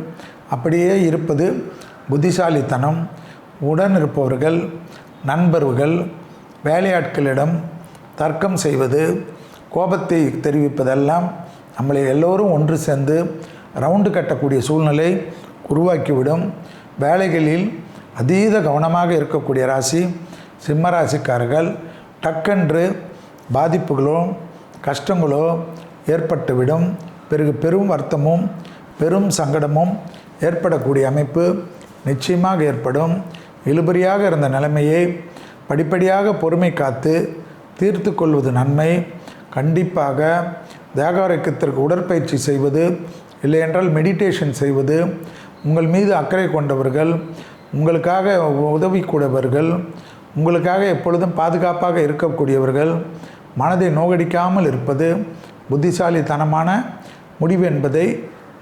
அப்படியே இருப்பது புத்திசாலித்தனம். உடன் இருப்பவர்கள், நண்பர்கள், வேலையாட்களிடம் தர்க்கம் செய்வது, கோபத்தை தெரிவிப்பதெல்லாம் நம்மளை எல்லோரும் ஒன்று சேர்ந்து ரவுண்டு கட்டக்கூடிய சூழ்நிலை உருவாக்கிவிடும். வேலைகளில் அதீத கவனமாக இருக்கக்கூடிய ராசி சிம்ம ராசிக்காரர்கள். டக்கென்று பாதிப்புகளோ கஷ்டங்களோ ஏற்பட்டுவிடும். பிறகு பெரும் வருத்தமும் பெரும் சங்கடமும் ஏற்படக்கூடிய அமைப்பு நிச்சயமாக ஏற்படும். இழுபறியாக இருந்த நிலைமையை படிப்படியாக பொறுமை காத்து தீர்த்து கொள்வது நன்மை. கண்டிப்பாக தேக ஆரோக்கியத்திற்கு உடற்பயிற்சி செய்வது, இல்லையென்றால் மெடிடேஷன் செய்வது, உங்கள் மீது அக்கறை கொண்டவர்கள், உங்களுக்காக உதவிக்கூடியவர்கள், உங்களுக்காக எப்பொழுதும் பாதுகாப்பாக இருக்கக்கூடியவர்கள் மனதை நோகடிக்காமல் இருப்பது புத்திசாலித்தனமான முடிவு என்பதை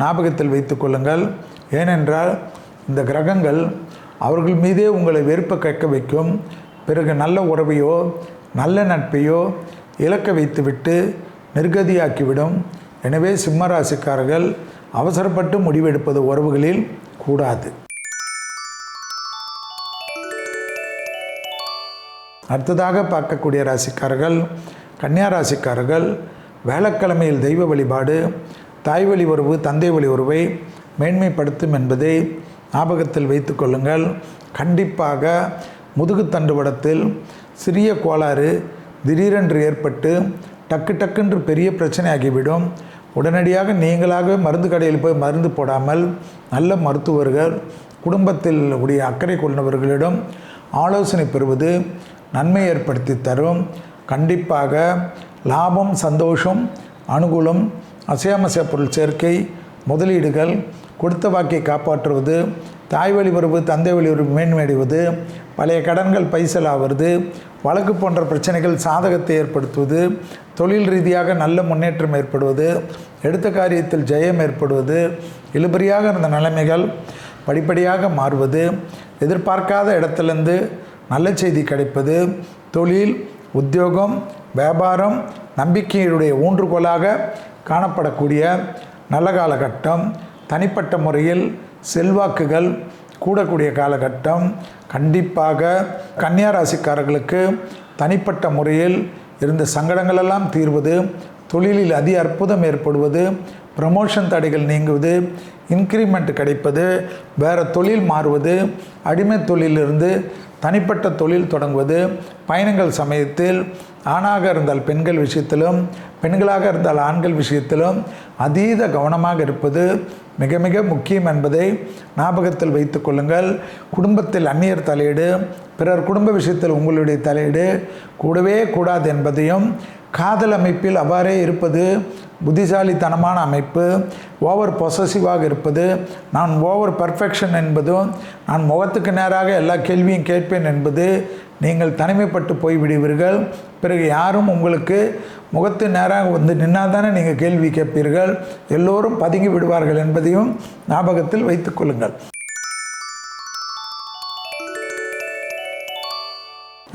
ஞாபகத்தில் வைத்து கொள்ளுங்கள். ஏனென்றால் இந்த கிரகங்கள் அவர்கள் மீதே உங்களை வெறுப்ப கேட்க வைக்கும். பிறகு நல்ல உறவையோ நல்ல நட்பையோ இழக்க வைத்துவிட்டு நிர்கதியாக்கிவிடும். எனவே சிம்ம ராசிக்காரர்கள் அவசரப்பட்டு முடிவெடுப்பது உறவுகளில் கூடாது. அடுத்ததாக பார்க்கக்கூடிய ராசிக்காரர்கள் கன்னியா ராசிக்காரர்கள். வேளக்கிழமையில் தெய்வ வழிபாடு தாய் வழி உறவு, தந்தை வழி உறவை மேன்மைப்படுத்தும் என்பதை ஞாபகத்தில் வைத்து கொள்ளுங்கள். கண்டிப்பாக முதுகு தண்டுவடத்தில் சிறிய கோளாறு திடீரென்று ஏற்பட்டு டக்குன்று பெரிய பிரச்சனை ஆகிவிடும். உடனடியாக நீங்களாக மருந்து கடையில் போய் மருந்து போடாமல் நல்ல மருத்துவர்கள், குடும்பத்தில் உடைய அக்கறை கொண்டவர்களிடம் ஆலோசனை பெறுவது நன்மை ஏற்படுத்தி தரும். கண்டிப்பாக லாபம், சந்தோஷம், அனுகூலம், அசையாமசைய பொருள் சேர்க்கை, முதலீடுகள், கொடுத்த வாக்கை காப்பாற்றுவது, தாய் வழி உறவு, தந்தை வழி உறவு மேன்மையடைவது, பழைய கடன்கள் பைசலாவது, வழக்கு போன்ற பிரச்சனைகள் சாதகத்தை ஏற்படுத்துவது, தொழில் ரீதியாக நல்ல முன்னேற்றம் ஏற்படுவது, எடுத்த காரியத்தில் ஜெயம் ஏற்படுவது, இழுபறியாக இருந்த நிலைமைகள் படிப்படியாக மாறுவது, எதிர்பார்க்காத இடத்துலேருந்து நல்ல செய்தி கிடைப்பது, தொழில், உத்தியோகம், வியாபாரம் நம்பிக்கையுடைய ஊன்றுகோலாக காணப்படக்கூடிய நல்ல காலகட்டம். தனிப்பட்ட முறையில் செல்வாக்குகள் கூடக்கூடிய காலகட்டம். கண்டிப்பாக கன்னியா ராசிக்காரர்களுக்கு தனிப்பட்ட முறையில் இருந்த சங்கடங்களெல்லாம் தீர்வது, தொழிலில் அதி அற்புதம் ஏற்படுவது, ப்ரமோஷன் தடைகள் நீங்குவது, இன்க்ரிமெண்ட் கிடைப்பது, வேறு தொழில் மாறுவது, அடிமை தொழிலிருந்து தனிப்பட்ட தொழில் தொடங்குவது, பயணங்கள் சமயத்தில் ஆணாக இருந்தால் பெண்கள் விஷயத்திலும் பெண்களாக இருந்தால் ஆண்கள் விஷயத்திலும் அதீத கவனமாக இருப்பது மிக மிக முக்கியம் என்பதை ஞாபகத்தில் வைத்து கொள்ளுங்கள். குடும்பத்தில் அந்நியர் தலையீடு, பிறர் குடும்ப விஷயத்தில் உங்களுடைய தலையீடு கூடவே கூடாது என்பதையும், காதல் அமைப்பில் அவ்வாறே இருப்பது புத்திசாலித்தனமான அமைப்பு. ஓவர் பொசசிவாக இருப்பது, நான் ஓவர் பர்ஃபெக்ஷன் என்பதும், நான் முகத்துக்கு நேராக எல்லா கேள்வியும் கேட்பேன் என்பது, நீங்கள் தனிமைப்பட்டு போய்விடுவீர்கள். பிறகு யாரும் உங்களுக்கு முகத்து நேராக வந்து நின்னால் தானே நீங்கள் கேள்வி கேட்பீர்கள், எல்லோரும் பதுங்கி விடுவார்கள் என்பதையும் ஞாபகத்தில் வைத்துக் கொள்ளுங்கள்.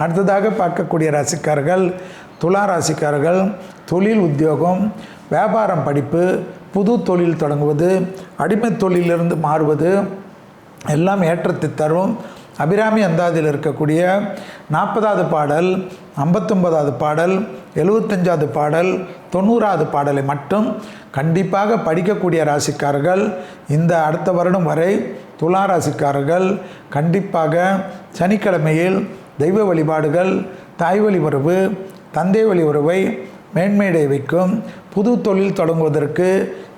அடுத்ததாக பார்க்கக்கூடிய ராசிக்காரர்கள் துலா ராசிக்காரர்கள். தொழில், உத்தியோகம், வியாபாரம், படிப்பு, புது தொழில் தொடங்குவது, அடிமை தொழிலிருந்து மாறுவது எல்லாம் ஏற்றத்தை தரும். அபிராமி அந்தாதியில் இருக்கக்கூடிய 40வது பாடல், 59வது பாடல், 75வது பாடல், 90வது பாடலை மட்டும் கண்டிப்பாக படிக்கக்கூடிய ராசிக்காரர்கள் இந்த அடுத்த வருடம் வரை துலா ராசிக்காரர்கள் கண்டிப்பாக சனிக்கிழமையில் தெய்வ வழிபாடுகள், தாய் வழி உறவு, தந்தை வழி உறவை மேன்மையடைய வைக்கும். புது தொழில் தொடங்குவதற்கு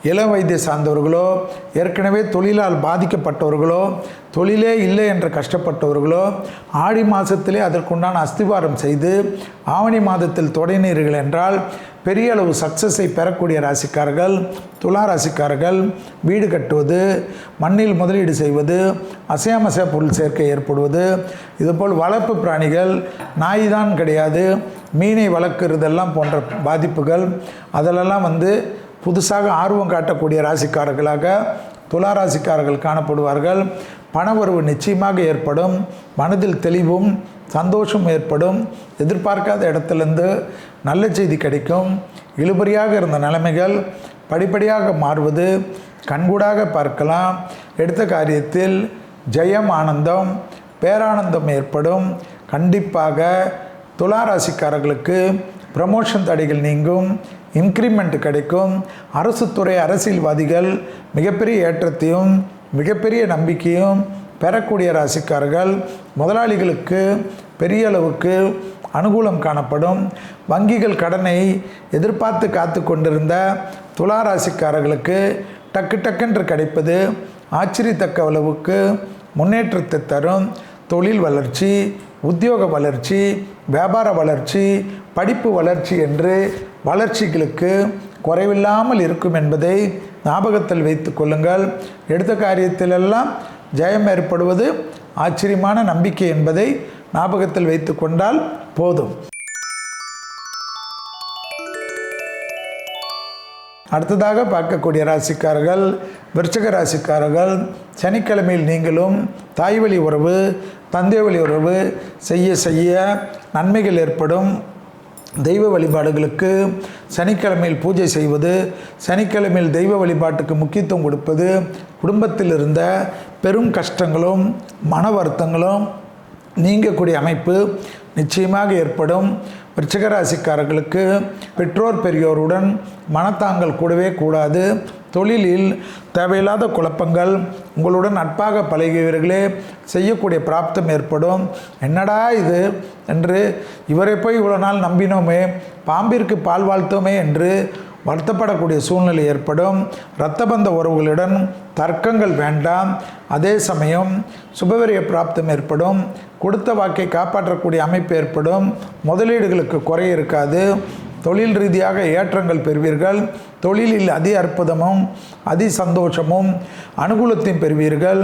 இளம் வயதை சார்ந்தவர்களோ, ஏற்கனவே தொழிலால் பாதிக்கப்பட்டவர்களோ, தொழிலே இல்லை என்று கஷ்டப்பட்டவர்களோ ஆடி மாதத்திலே அதற்குண்டான அஸ்திவாரம் செய்து ஆவணி மாதத்தில் தொடங்கினீர்கள் என்றால் பெரிய அளவு சக்ஸஸை பெறக்கூடிய ராசிக்காரர்கள் துலா ராசிக்காரர்கள். வீடு கட்டுவது, மண்ணில் முதலீடு செய்வது, அசையாமசைய பொருள் சேர்க்கை ஏற்படுவது, இதுபோல் வளர்ப்பு பிராணிகள், நாய் தான் கிடையாது, மீனை வளர்க்குறதெல்லாம் போன்ற பாதிப்புகள் அதிலெல்லாம் புதுசாக ஆர்வம் காட்டக்கூடிய ராசிக்காரர்களாக துலா ராசிக்காரர்கள் காணப்படுவார்கள். பணவரவு நிச்சயமாக ஏற்படும். மனதில் தெளிவும் சந்தோஷம் ஏற்படும். எதிர்பார்க்காத இடத்துலேருந்து நல்ல செய்தி கிடைக்கும். இழுபறியாக இருந்த நிலைமைகள் படிப்படியாக மாறுவது கண்கூடாக பார்க்கலாம். எடுத்த காரியத்தில் ஜெயம், ஆனந்தம், பேரானந்தம் ஏற்படும். கண்டிப்பாக துளாராசிக்காரர்களுக்கு ப்ரமோஷன் தடைகள் நீங்கும், இன்க்ரிமெண்ட் கிடைக்கும். அரசு துறை அரசியல்வாதிகள் மிகப்பெரிய ஏற்றத்தையும் மிகப்பெரிய நம்பிக்கையும் பெறக்கூடிய ராசிக்காரர்கள். முதலாளிகளுக்கு பெரிய அளவுக்கு அனுகூலம் காணப்படும். வங்கிகள் கடனை எதிர்பார்த்து காத்து கொண்டிருந்த துளாராசிக்காரர்களுக்கு டக்கு டக்கென்று கிடைப்பது ஆச்சரியத்தக்க அளவுக்கு முன்னேற்றத்தை தரும். தொழில் வளர்ச்சி, உத்தியோக வளர்ச்சி, வியாபார வளர்ச்சி, படிப்பு வளர்ச்சி என்று வளர்ச்சிகளுக்கு குறைவில்லாமல் இருக்கும் என்பதை ஞாபகத்தில் வைத்து கொள்ளுங்கள். எடுத்த காரியத்திலெல்லாம் ஜெயம் ஏற்படுவது ஆச்சரியமான நம்பிக்கை என்பதை ஞாபகத்தில் வைத்து கொண்டால் போதும். அடுத்ததாக பார்க்கக்கூடிய ராசிக்காரர்கள் விருச்சிக ராசிக்காரர்கள். சனிக்கிழமையில் நீங்களும் தாய் வழி உறவு, தந்தை வழி உறவு செய்ய செய்ய நன்மைகள் ஏற்படும். தெய்வ வழிபாடுகளுக்கு சனிக்கிழமையில் பூஜை செய்வது, சனிக்கிழமையில் தெய்வ வழிபாட்டுக்கு முக்கியத்துவம் கொடுப்பது குடும்பத்தில் இருந்த பெரும் கஷ்டங்களும் மன வருத்தங்களும் நீங்கக்கூடிய அமைப்பு நிச்சயமாக ஏற்படும். விருச்சிக ராசிக்காரர்களுக்கு பெற்றோர் பெரியோருடன் மனத்தாங்கள் கூடவே கூடாது. தொழிலில் தேவையில்லாத குழப்பங்கள், உங்களுடன் நட்பாக பழகியவர்களே செய்யக்கூடிய பிராப்தம் ஏற்படும். என்னடா இது என்று இவரை போய் இவ்வளோ நாள் நம்பினோமே, பாம்பிற்கு பால் வாழ்த்தோமே என்று வருத்தப்படக்கூடிய சூழ்நிலை ஏற்படும். இரத்தபந்த உறவுகளுடன் தர்க்கங்கள் வேண்டாம். அதே சமயம் சுபவரிய பிராப்தம் ஏற்படும். கொடுத்த வாக்கை காப்பாற்றக்கூடிய அமைப்பு ஏற்படும். முதலீடுகளுக்கு குறை இருக்காது. தொழில் ரீதியாக ஏற்றங்கள் பெறுவீர்கள். தொழிலில் அதி அற்புதமும் அதி சந்தோஷமும் அனுகூலத்தையும் பெறுவீர்கள்.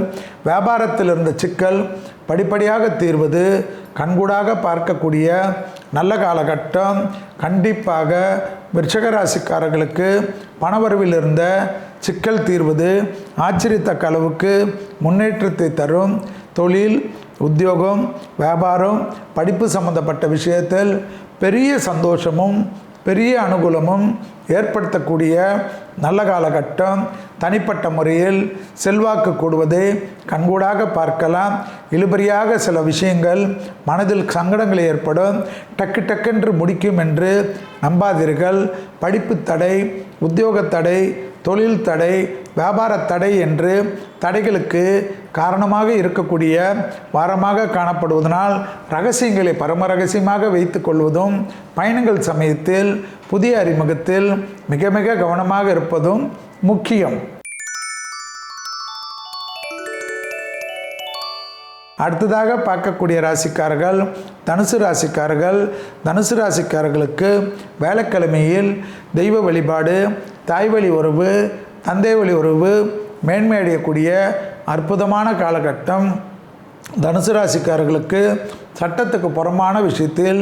வியாபாரத்தில் இருந்த சிக்கல் படிப்படியாக தீர்வது கண்கூடாக பார்க்கக்கூடிய நல்ல காலகட்டம். கண்டிப்பாக விருச்சிக ராசிக்காரர்களுக்கு பணவரவில் இருந்த சிக்கல் தீர்வது ஆச்சரியத்தக்க அளவுக்கு முன்னேற்றத்தை தரும். தொழில், உத்தியோகம், வியாபாரம், படிப்பு சம்பந்தப்பட்ட விஷயத்தில் பெரிய சந்தோஷமும் பெரிய அனுகூலமும் ஏற்படுத்தக்கூடிய நல்ல காலகட்டம். தனிப்பட்ட முறையில் செல்வாக்கு கூடுவதை கண்கூடாக பார்க்கலாம். இழுபறியாக சில விஷயங்கள் மனதில் சங்கடங்கள் ஏற்படும். டக்கு டக்கென்று முடிக்கும் என்று நம்பாதீர்கள். படிப்பு தடை, உத்தியோக தடை, தொழில் தடை, வியாபார தடை என்று தடைகளுக்கு காரணமாக இருக்கக்கூடிய வாரமாக காணப்படுவதனால் ரகசியங்களை பரம ரகசியமாக வைத்து கொள்வதும், பயணங்கள் சமயத்தில் புதிய அறிமுகத்தில் மிக மிக கவனமாக இருப்பதும் முக்கியம். அடுத்ததாக பார்க்கக்கூடிய ராசிக்காரர்கள் தனுசு ராசிக்காரர்கள். தனுசு ராசிக்காரர்களுக்கு வேலைக்கிழமையில் தெய்வ வழிபாடு, தாய் வழி உறவு, தந்தை வழி உறவு மேன்மை அடையக்கூடிய அற்புதமான காலகட்டம். தனுசு ராசிக்காரர்களுக்கு சட்டத்துக்கு புறமான விஷயத்தில்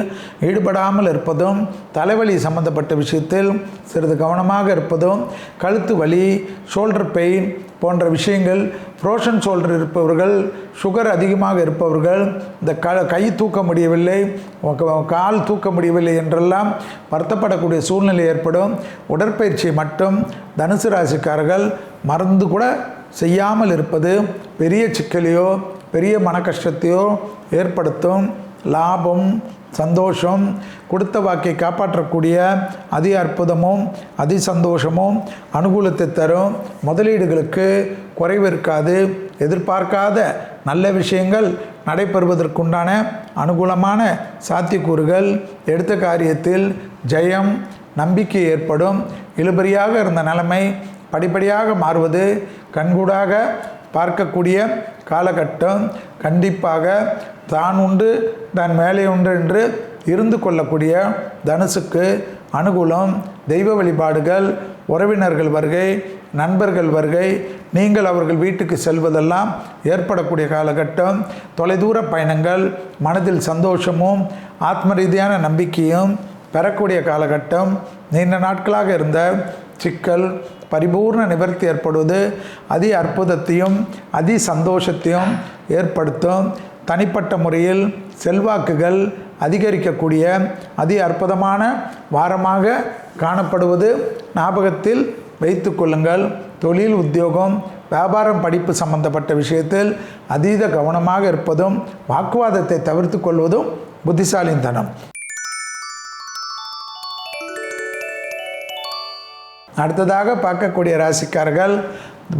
ஈடுபடாமல் இருப்பதும், தலைவலி சம்பந்தப்பட்ட விஷயத்தில் சிறிது கவனமாக இருப்பதும், கழுத்து வலி, ஷோல்டர் பெயின் போன்ற விஷயங்கள், ஃப்ரோஷன் ஷோல்டர் இருப்பவர்கள், சுகர் அதிகமாக இருப்பவர்கள், இந்த கை தூக்க முடியவில்லை, கால் தூக்க முடியவில்லை என்றெல்லாம் வருத்தப்படக்கூடிய சூழ்நிலை ஏற்படும். உடற்பயிற்சியை மட்டும் தனுசு ராசிக்காரர்கள் மறந்து கூட செய்யாமல் இருப்பது பெரிய சிக்கலையோ பெரிய மன கஷ்டத்தையோ ஏற்படுத்தும். லாபம், சந்தோஷம், கொடுத்த வாக்கை காப்பாற்றக்கூடிய அதி அற்புதமும் அதி சந்தோஷமும் அனுகூலத்தை தரும். முதலீடுகளுக்கு குறைவு இருக்காது. எதிர்பார்க்காத நல்ல விஷயங்கள் நடைபெறுவதற்குண்டான அனுகூலமான சாத்தியக்கூறுகள். எடுத்த காரியத்தில் ஜெயம், நம்பிக்கை ஏற்படும். இழுபறியாக இருந்த நிலைமை படிப்படியாக மாறுவது கண்கூடாக பார்க்கக்கூடிய காலகட்டம். கண்டிப்பாக தான் உண்டு தான் வேலை உண்டு என்று இருந்து கொள்ளக்கூடிய தனுசுக்கு அனுகூலம். தெய்வ வழிபாடுகள், உறவினர்கள் வருகை, நண்பர்கள் வருகை, நீங்கள் அவர்கள் வீட்டுக்கு செல்வதெல்லாம் ஏற்படக்கூடிய காலகட்டம். தொலைதூர பயணங்கள் மனதில் சந்தோஷமும் ஆத்ம ரீதியான நம்பிக்கையும் பெறக்கூடிய காலகட்டம். நீண்ட நாட்களாக இருந்த சிக்கல், பரிபூர்ண நிவர்த்தி ஏற்படுவது அதி அற்புதத்தையும் அதி சந்தோஷத்தையும் ஏற்படுத்தும். தனிப்பட்ட முறையில் செல்வாக்குகள் அதிகரிக்கக்கூடிய அதி அற்புதமான வாரமாக காணப்படுவது ஞாபகத்தில் வைத்து கொள்ளுங்கள். தொழில், உத்தியோகம், வியாபாரம், படிப்பு சம்பந்தப்பட்ட விஷயத்தில் அதீத கவனமாக இருப்பதும் வாக்குவாதத்தை தவிர்த்து கொள்வதும் புத்திசாலித்தனம். அடுத்ததாக பார்க்கக்கூடிய ராசிக்காரர்கள்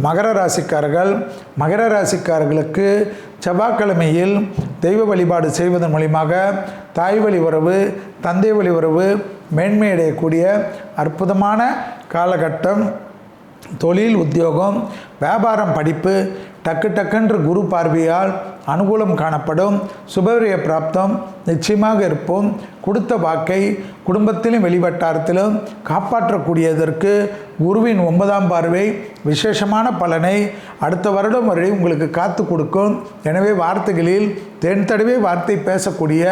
மகர ராசிக்காரர்கள். மகர ராசிக்காரர்களுக்கு செவ்வாய்க்கிழமையில் தெய்வ வழிபாடு செய்வதன் மூலியமாக தாய் வழி உறவு, தந்தை வழி உறவு மேன்மையடையக்கூடிய அற்புதமான காலகட்டம். தொழில், உத்தியோகம், வியாபாரம், படிப்பு டக்குன்று குரு பார்வையால் அனுகூலம் காணப்படும். சுபவிரய பிராப்தம் நிச்சயமாக இருப்போம். கொடுத்த வாக்கை குடும்பத்திலும் வெளிவட்டாரத்திலும் காப்பாற்றக்கூடியதற்கு குருவின் 9ஆம் பார்வை விசேஷமான பலனை அடுத்த வருடம் வரை உங்களுக்கு காத்து கொடுக்கும். எனவே வார்த்தைகளில் தேன் தடவை வார்த்தை பேசக்கூடிய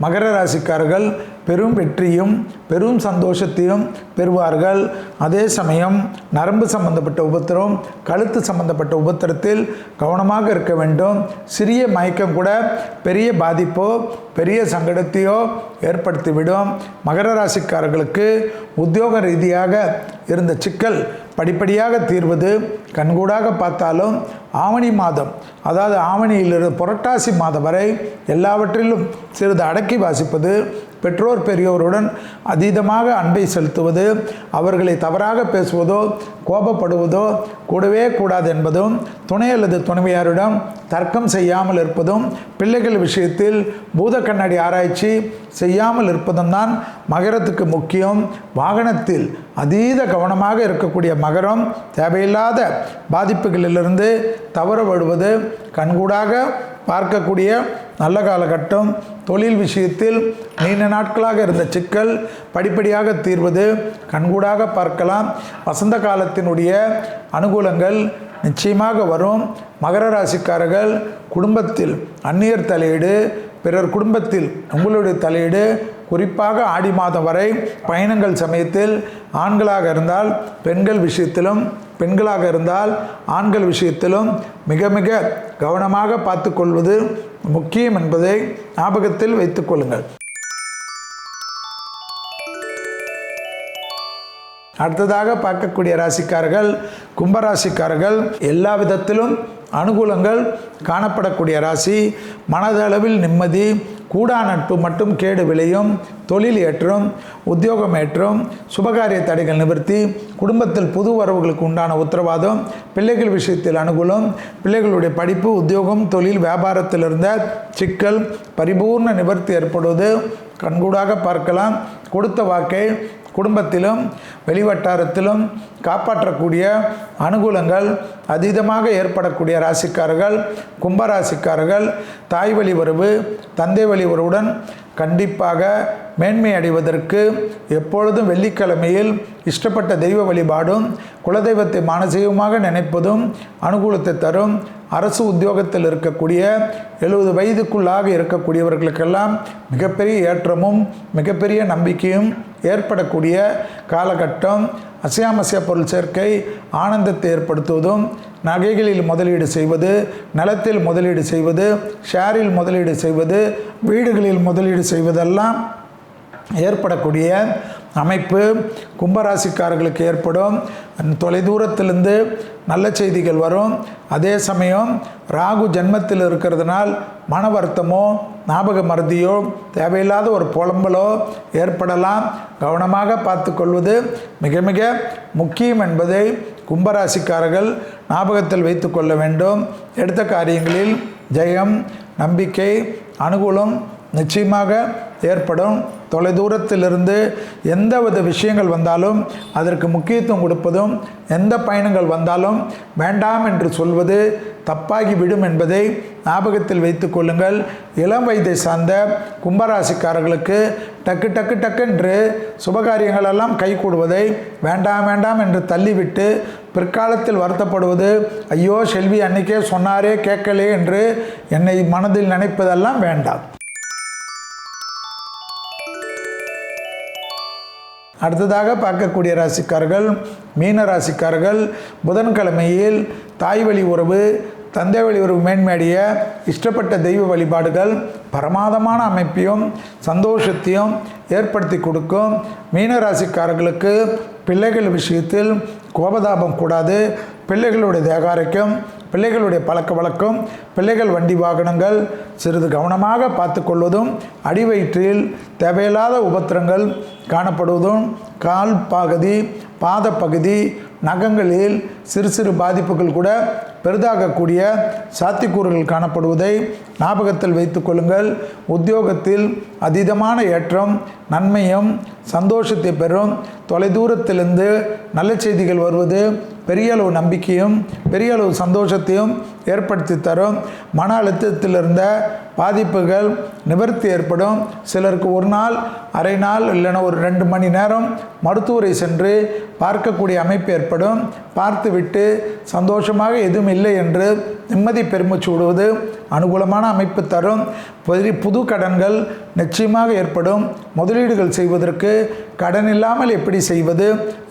மகர ராசிக்காரர்கள் பெரும் வெற்றியும் பெரும் சந்தோஷத்தையும் பெறுவார்கள். அதே சமயம் நரம்பு சம்பந்தப்பட்ட உபத்திரம், கழுத்து சம்பந்தப்பட்ட உபத்திரத்தில் கவனமாக இருக்க வேண்டும். சிறிய மயக்கம் கூட பெரிய பாதிப்போ பெரிய சங்கடத்தையோ ஏற்படுத்திவிடும். மகர ராசிக்காரர்களுக்கு உத்தியோக ரீதியாக இருந்த சிக்கல் படிப்படியாக தீர்வது கண்கூடாக பார்த்தாலும் ஆவணி மாதம், அதாவது ஆவணியிலிருந்து புரட்டாசி மாதம் வரை எல்லாவற்றிலும் சிறிது அடக்கி வாசிப்பது, பெற்றோர் பெரியோருடன் அதீதமாக அன்பை செலுத்துவது, அவர்களை தவறாக பேசுவதோ கோபப்படுவதோ கூடவே கூடாது என்பதும், துணை அல்லது துணைவியாரிடம் தர்க்கம் செய்யாமல் இருப்பதும், பிள்ளைகள் விஷயத்தில் பூத கண்ணாடி ஆராய்ச்சி செய்யாமல் இருப்பதும் தான் மகரத்துக்கு முக்கியம். வாகனத்தில் அதீத கவனமாக இருக்கக்கூடிய மகரம் தேவையில்லாத பாதிப்புகளிலிருந்து தவற விடுவது கண்கூடாக பார்க்கக்கூடிய நல்ல காலகட்டம். தொழில் விஷயத்தில் நீண்ட நாட்களாக இருந்த சிக்கல் படிப்படியாக தீர்வது கண்கூடாக பார்க்கலாம். வசந்த காலத்தினுடைய அனுகூலங்கள் நிச்சயமாக வரும். மகர ராசிக்காரர்கள் குடும்பத்தில் அந்நியர் தலையீடு, பிறர் குடும்பத்தில் உங்களுடைய தலையீடு, குறிப்பாக ஆடி மாதம் வரை பயணங்கள் சமயத்தில் ஆண்களாக இருந்தால் பெண்கள் விஷயத்திலும், பெண்களாக இருந்தால் ஆண்கள் விஷயத்திலும் மிக மிக கவனமாக பார்த்து கொள்வது முக்கியம் என்பதை ஞாபகத்தில் வைத்துக் கொள்ளுங்கள். அடுத்ததாக பார்க்கக்கூடிய ராசிக்காரர்கள் கும்பராசிக்காரர்கள். எல்லா விதத்திலும் அனுகூலங்கள் காணப்படக்கூடிய ராசி. மனதளவில் நிம்மதி, கூடா நட்பு மட்டும் கேடு விளையும். தொழில் ஏற்றம், உத்தியோகம் ஏற்றம், சுபகாரிய தடைகள் நிவர்த்தி, குடும்பத்தில் புது வரவுகளுக்கு உண்டான உத்தரவாதம், பிள்ளைகள் விஷயத்தில் அனுகூலம், பிள்ளைகளுடைய படிப்பு, உத்தியோகம், தொழில், வியாபாரத்தில் இருந்த சிக்கல் பரிபூர்ண நிவர்த்தி ஏற்படுவது கண்கூடாக பார்க்கலாம். கொடுத்த வாக்கை குடும்பத்திலும் வெளிவட்டாரத்திலும் காப்பாற்றக்கூடிய அனுகூலங்கள் அதீதமாக ஏற்படக்கூடிய ராசிக்காரர்கள் கும்பராசிக்காரர்கள். தாய் வழி உறவு, தந்தை வழி உறவுடன் கண்டிப்பாக மேன்மை அடைவதற்கு எப்பொழுதும் வெள்ளிக்கிழமையில் இஷ்டப்பட்ட தெய்வ வழிபாடும் குலதெய்வத்தை மானசீகமாக நினைப்பதும் அனுகூலத்தை தரும். அரசு உத்தியோகத்தில் இருக்கக்கூடிய 70 வயதுக்குள்ளாக இருக்கக்கூடியவர்களுக்கெல்லாம் மிகப்பெரிய ஏற்றமும் மிகப்பெரிய நம்பிக்கையும் ஏற்படக்கூடிய காலகட்டம். அசையாமசைய பொருள் சேர்க்கை ஆனந்தத்தை ஏற்படுத்துவதும், நகைகளில் முதலீடு செய்வது, நிலத்தில் முதலீடு செய்வது, ஷேரில் முதலீடு செய்வது, வீடுகளில் முதலீடு செய்வதெல்லாம் ஏற்படக்கூடிய அமைப்பு கும்பராசிக்காரர்களுக்கு ஏற்படும். தொலைதூரத்திலிருந்து நல்ல செய்திகள் வரும். அதே சமயம் ராகு ஜன்மத்தில் இருக்கிறதுனால் மன வருத்தமோ ஞாபக மறதியோ தேவையில்லாத ஒரு புலம்பலோ ஏற்படலாம். கவனமாக பார்த்து கொள்வது மிக மிக முக்கியம் என்பதை கும்பராசிக்காரர்கள் ஞாபகத்தில் வைத்து கொள்ள வேண்டும். எடுத்த காரியங்களில் ஜெயம், நம்பிக்கை, அனுகூலம் நிச்சயமாக ஏற்படும். தொலைதூரத்திலிருந்து எந்தவித விஷயங்கள் வந்தாலும் அதற்கு முக்கியத்துவம் கொடுப்பதும், எந்த பயணங்கள் வந்தாலும் வேண்டாம் என்று சொல்வது தப்பாகிவிடும் என்பதை ஞாபகத்தில் வைத்து கொள்ளுங்கள். இளம் வயதை சார்ந்த கும்பராசிக்காரர்களுக்கு டக்கு சுபகாரியங்களெல்லாம் கைகூடுவதை வேண்டாம் வேண்டாம் என்று தள்ளிவிட்டு பிற்காலத்தில் வருத்தப்படுவது, ஐயோ செல்வி அன்னைக்கே சொன்னாரே கேட்கலே என்று என்னை மனதில் நினைப்பதெல்லாம் வேண்டாம். அடுத்ததாக பார்க்கக்கூடிய ராசிக்காரர்கள் மீன ராசிக்காரர்கள் புதன்கிழமையில் தாய் வழி உறவு, தந்தை வழி உறவு மேன்மையடைய இஷ்டப்பட்ட தெய்வ வழிபாடுகள் பிரமாதமான அமைப்பையும் சந்தோஷத்தையும் ஏற்படுத்தி கொடுக்கும். மீன ராசிக்காரர்களுக்கு பிள்ளைகள் விஷயத்தில் கோபதாபம் கூடாது. பிள்ளைகளுடைய தேகாரைக்கும், பிள்ளைகளுடைய பழக்க வழக்கம், பிள்ளைகள் வண்டி வாகனங்கள் சிறிது கவனமாக பார்த்து கொள்வதும், அடிவயிற்றில் தேவையில்லாத உபத்திரங்கள் காணப்படுவதும், கால் பகுதி, பாத பகுதி, நகங்களில் சிறு சிறு பாதிப்புகள் கூட பெரிதாகக்கூடிய சாத்தியக்கூறுகள் காணப்படுவதை ஞாபகத்தில் வைத்து கொள்ளுங்கள். உத்தியோகத்தில் அதீதமான ஏற்றம், நன்மையும் சந்தோஷத்தை பெறும். தொலைதூரத்திலிருந்து நல்ல செய்திகள் வருவது பெரிய அளவு நம்பிக்கையும் பெரிய அளவு சந்தோஷத்தையும் ஏற்படுத்தி தரும். மன அழுத்தத்தில் இருந்த பாதிப்புகள் நிவர்த்தி ஏற்படும். சிலருக்கு ஒரு நாள், அரை நாள், இல்லைன்னா ஒரு 2 மணி நேரம் மருத்துவரை சென்று பார்க்கக்கூடிய அமைப்பு ஏற்படும். பார்த்துவிட்டு சந்தோஷமாக எதுவும் இல்லை என்று நிம்மதி பெருமூச்சு விடுவது அனுகூலமான அமைப்பு தரும். புது கடன்கள் நிச்சயமாக ஏற்படும். முதலீடுகள் செய்வதற்கு கடன் இல்லாமல் எப்படி செய்வது,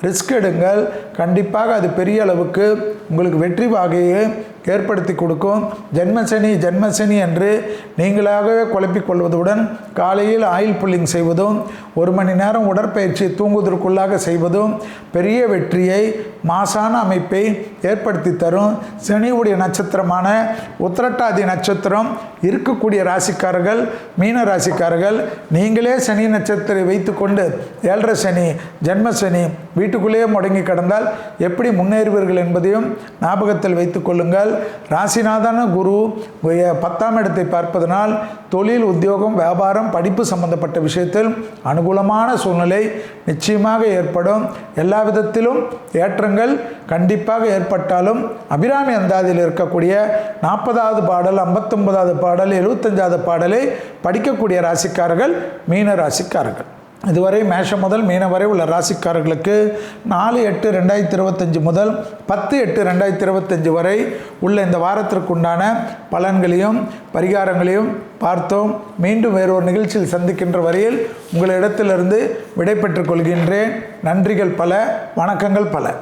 ரிஸ்க் எடுங்கள். கண்டிப்பாக அது பெரிய அளவுக்கு உங்களுக்கு வெற்றி வகையை ஏற்படுத்தி கொடுக்கும். ஜென்மசனி என்று நீங்களாகவே குழப்பிக் கொள்வதுடன் காலையில் ஆயில் புல்லிங் செய்வதும் 1 மணி நேரம் உடற்பயிற்சி தூங்குவதற்குள்ளாக செய்வதும் பெரிய வெற்றியை, மாசான அமைப்பை ஏற்படுத்தி தரும். சனியுடைய நட்சத்திரமான உத்திரட்டாதி நட்சத்திரம் இருக்கக்கூடிய ராசிக்காரர்கள் மீன ராசிக்காரர்கள் நீங்களே சனி நட்சத்திரம் வைத்துக்கொண்டு 7.5 சனி, ஜென்மசனி வீட்டுக்குள்ளேயே முடங்கி கிடந்தால் எப்படி முன்னேறுவீர்கள் என்பதையும் ஞாபகத்தில் வைத்துக் கொள்ளுங்கள். ராசிநாதன குரு 10ஆம் இடத்தை பார்ப்பதனால் தொழில், உத்தியோகம், வியாபாரம், படிப்பு சம்பந்தப்பட்ட விஷயத்தில் அனுகூலமான சூழ்நிலை நிச்சயமாக ஏற்படும். எல்லா விதத்திலும் ஏற்றங்கள் கண்டிப்பாக ஏற்பட்டாலும் அபிராமி அந்தாதியில் இருக்கக்கூடிய 40வது பாடல், 59வது பாடல், 75வது பாடலை படிக்கக்கூடிய ராசிக்காரர்கள் மீன ராசிக்காரர்கள். இதுவரை மேஷம் முதல் மீனம் வரை உள்ள ராசிக்காரர்களுக்கு 4/8/2025 முதல் 10/8/2025 வரை உள்ள இந்த வாரத்திற்குண்டான பலன்களையும் பரிகாரங்களையும் பார்த்தோம். மீண்டும் வேறொரு நிகழ்ச்சியில் சந்திக்கின்ற வரையில் உங்களிடத்திலிருந்து விடை பெற்றுக் கொள்கின்றேன். நன்றிகள் பல, வணக்கங்கள் பல.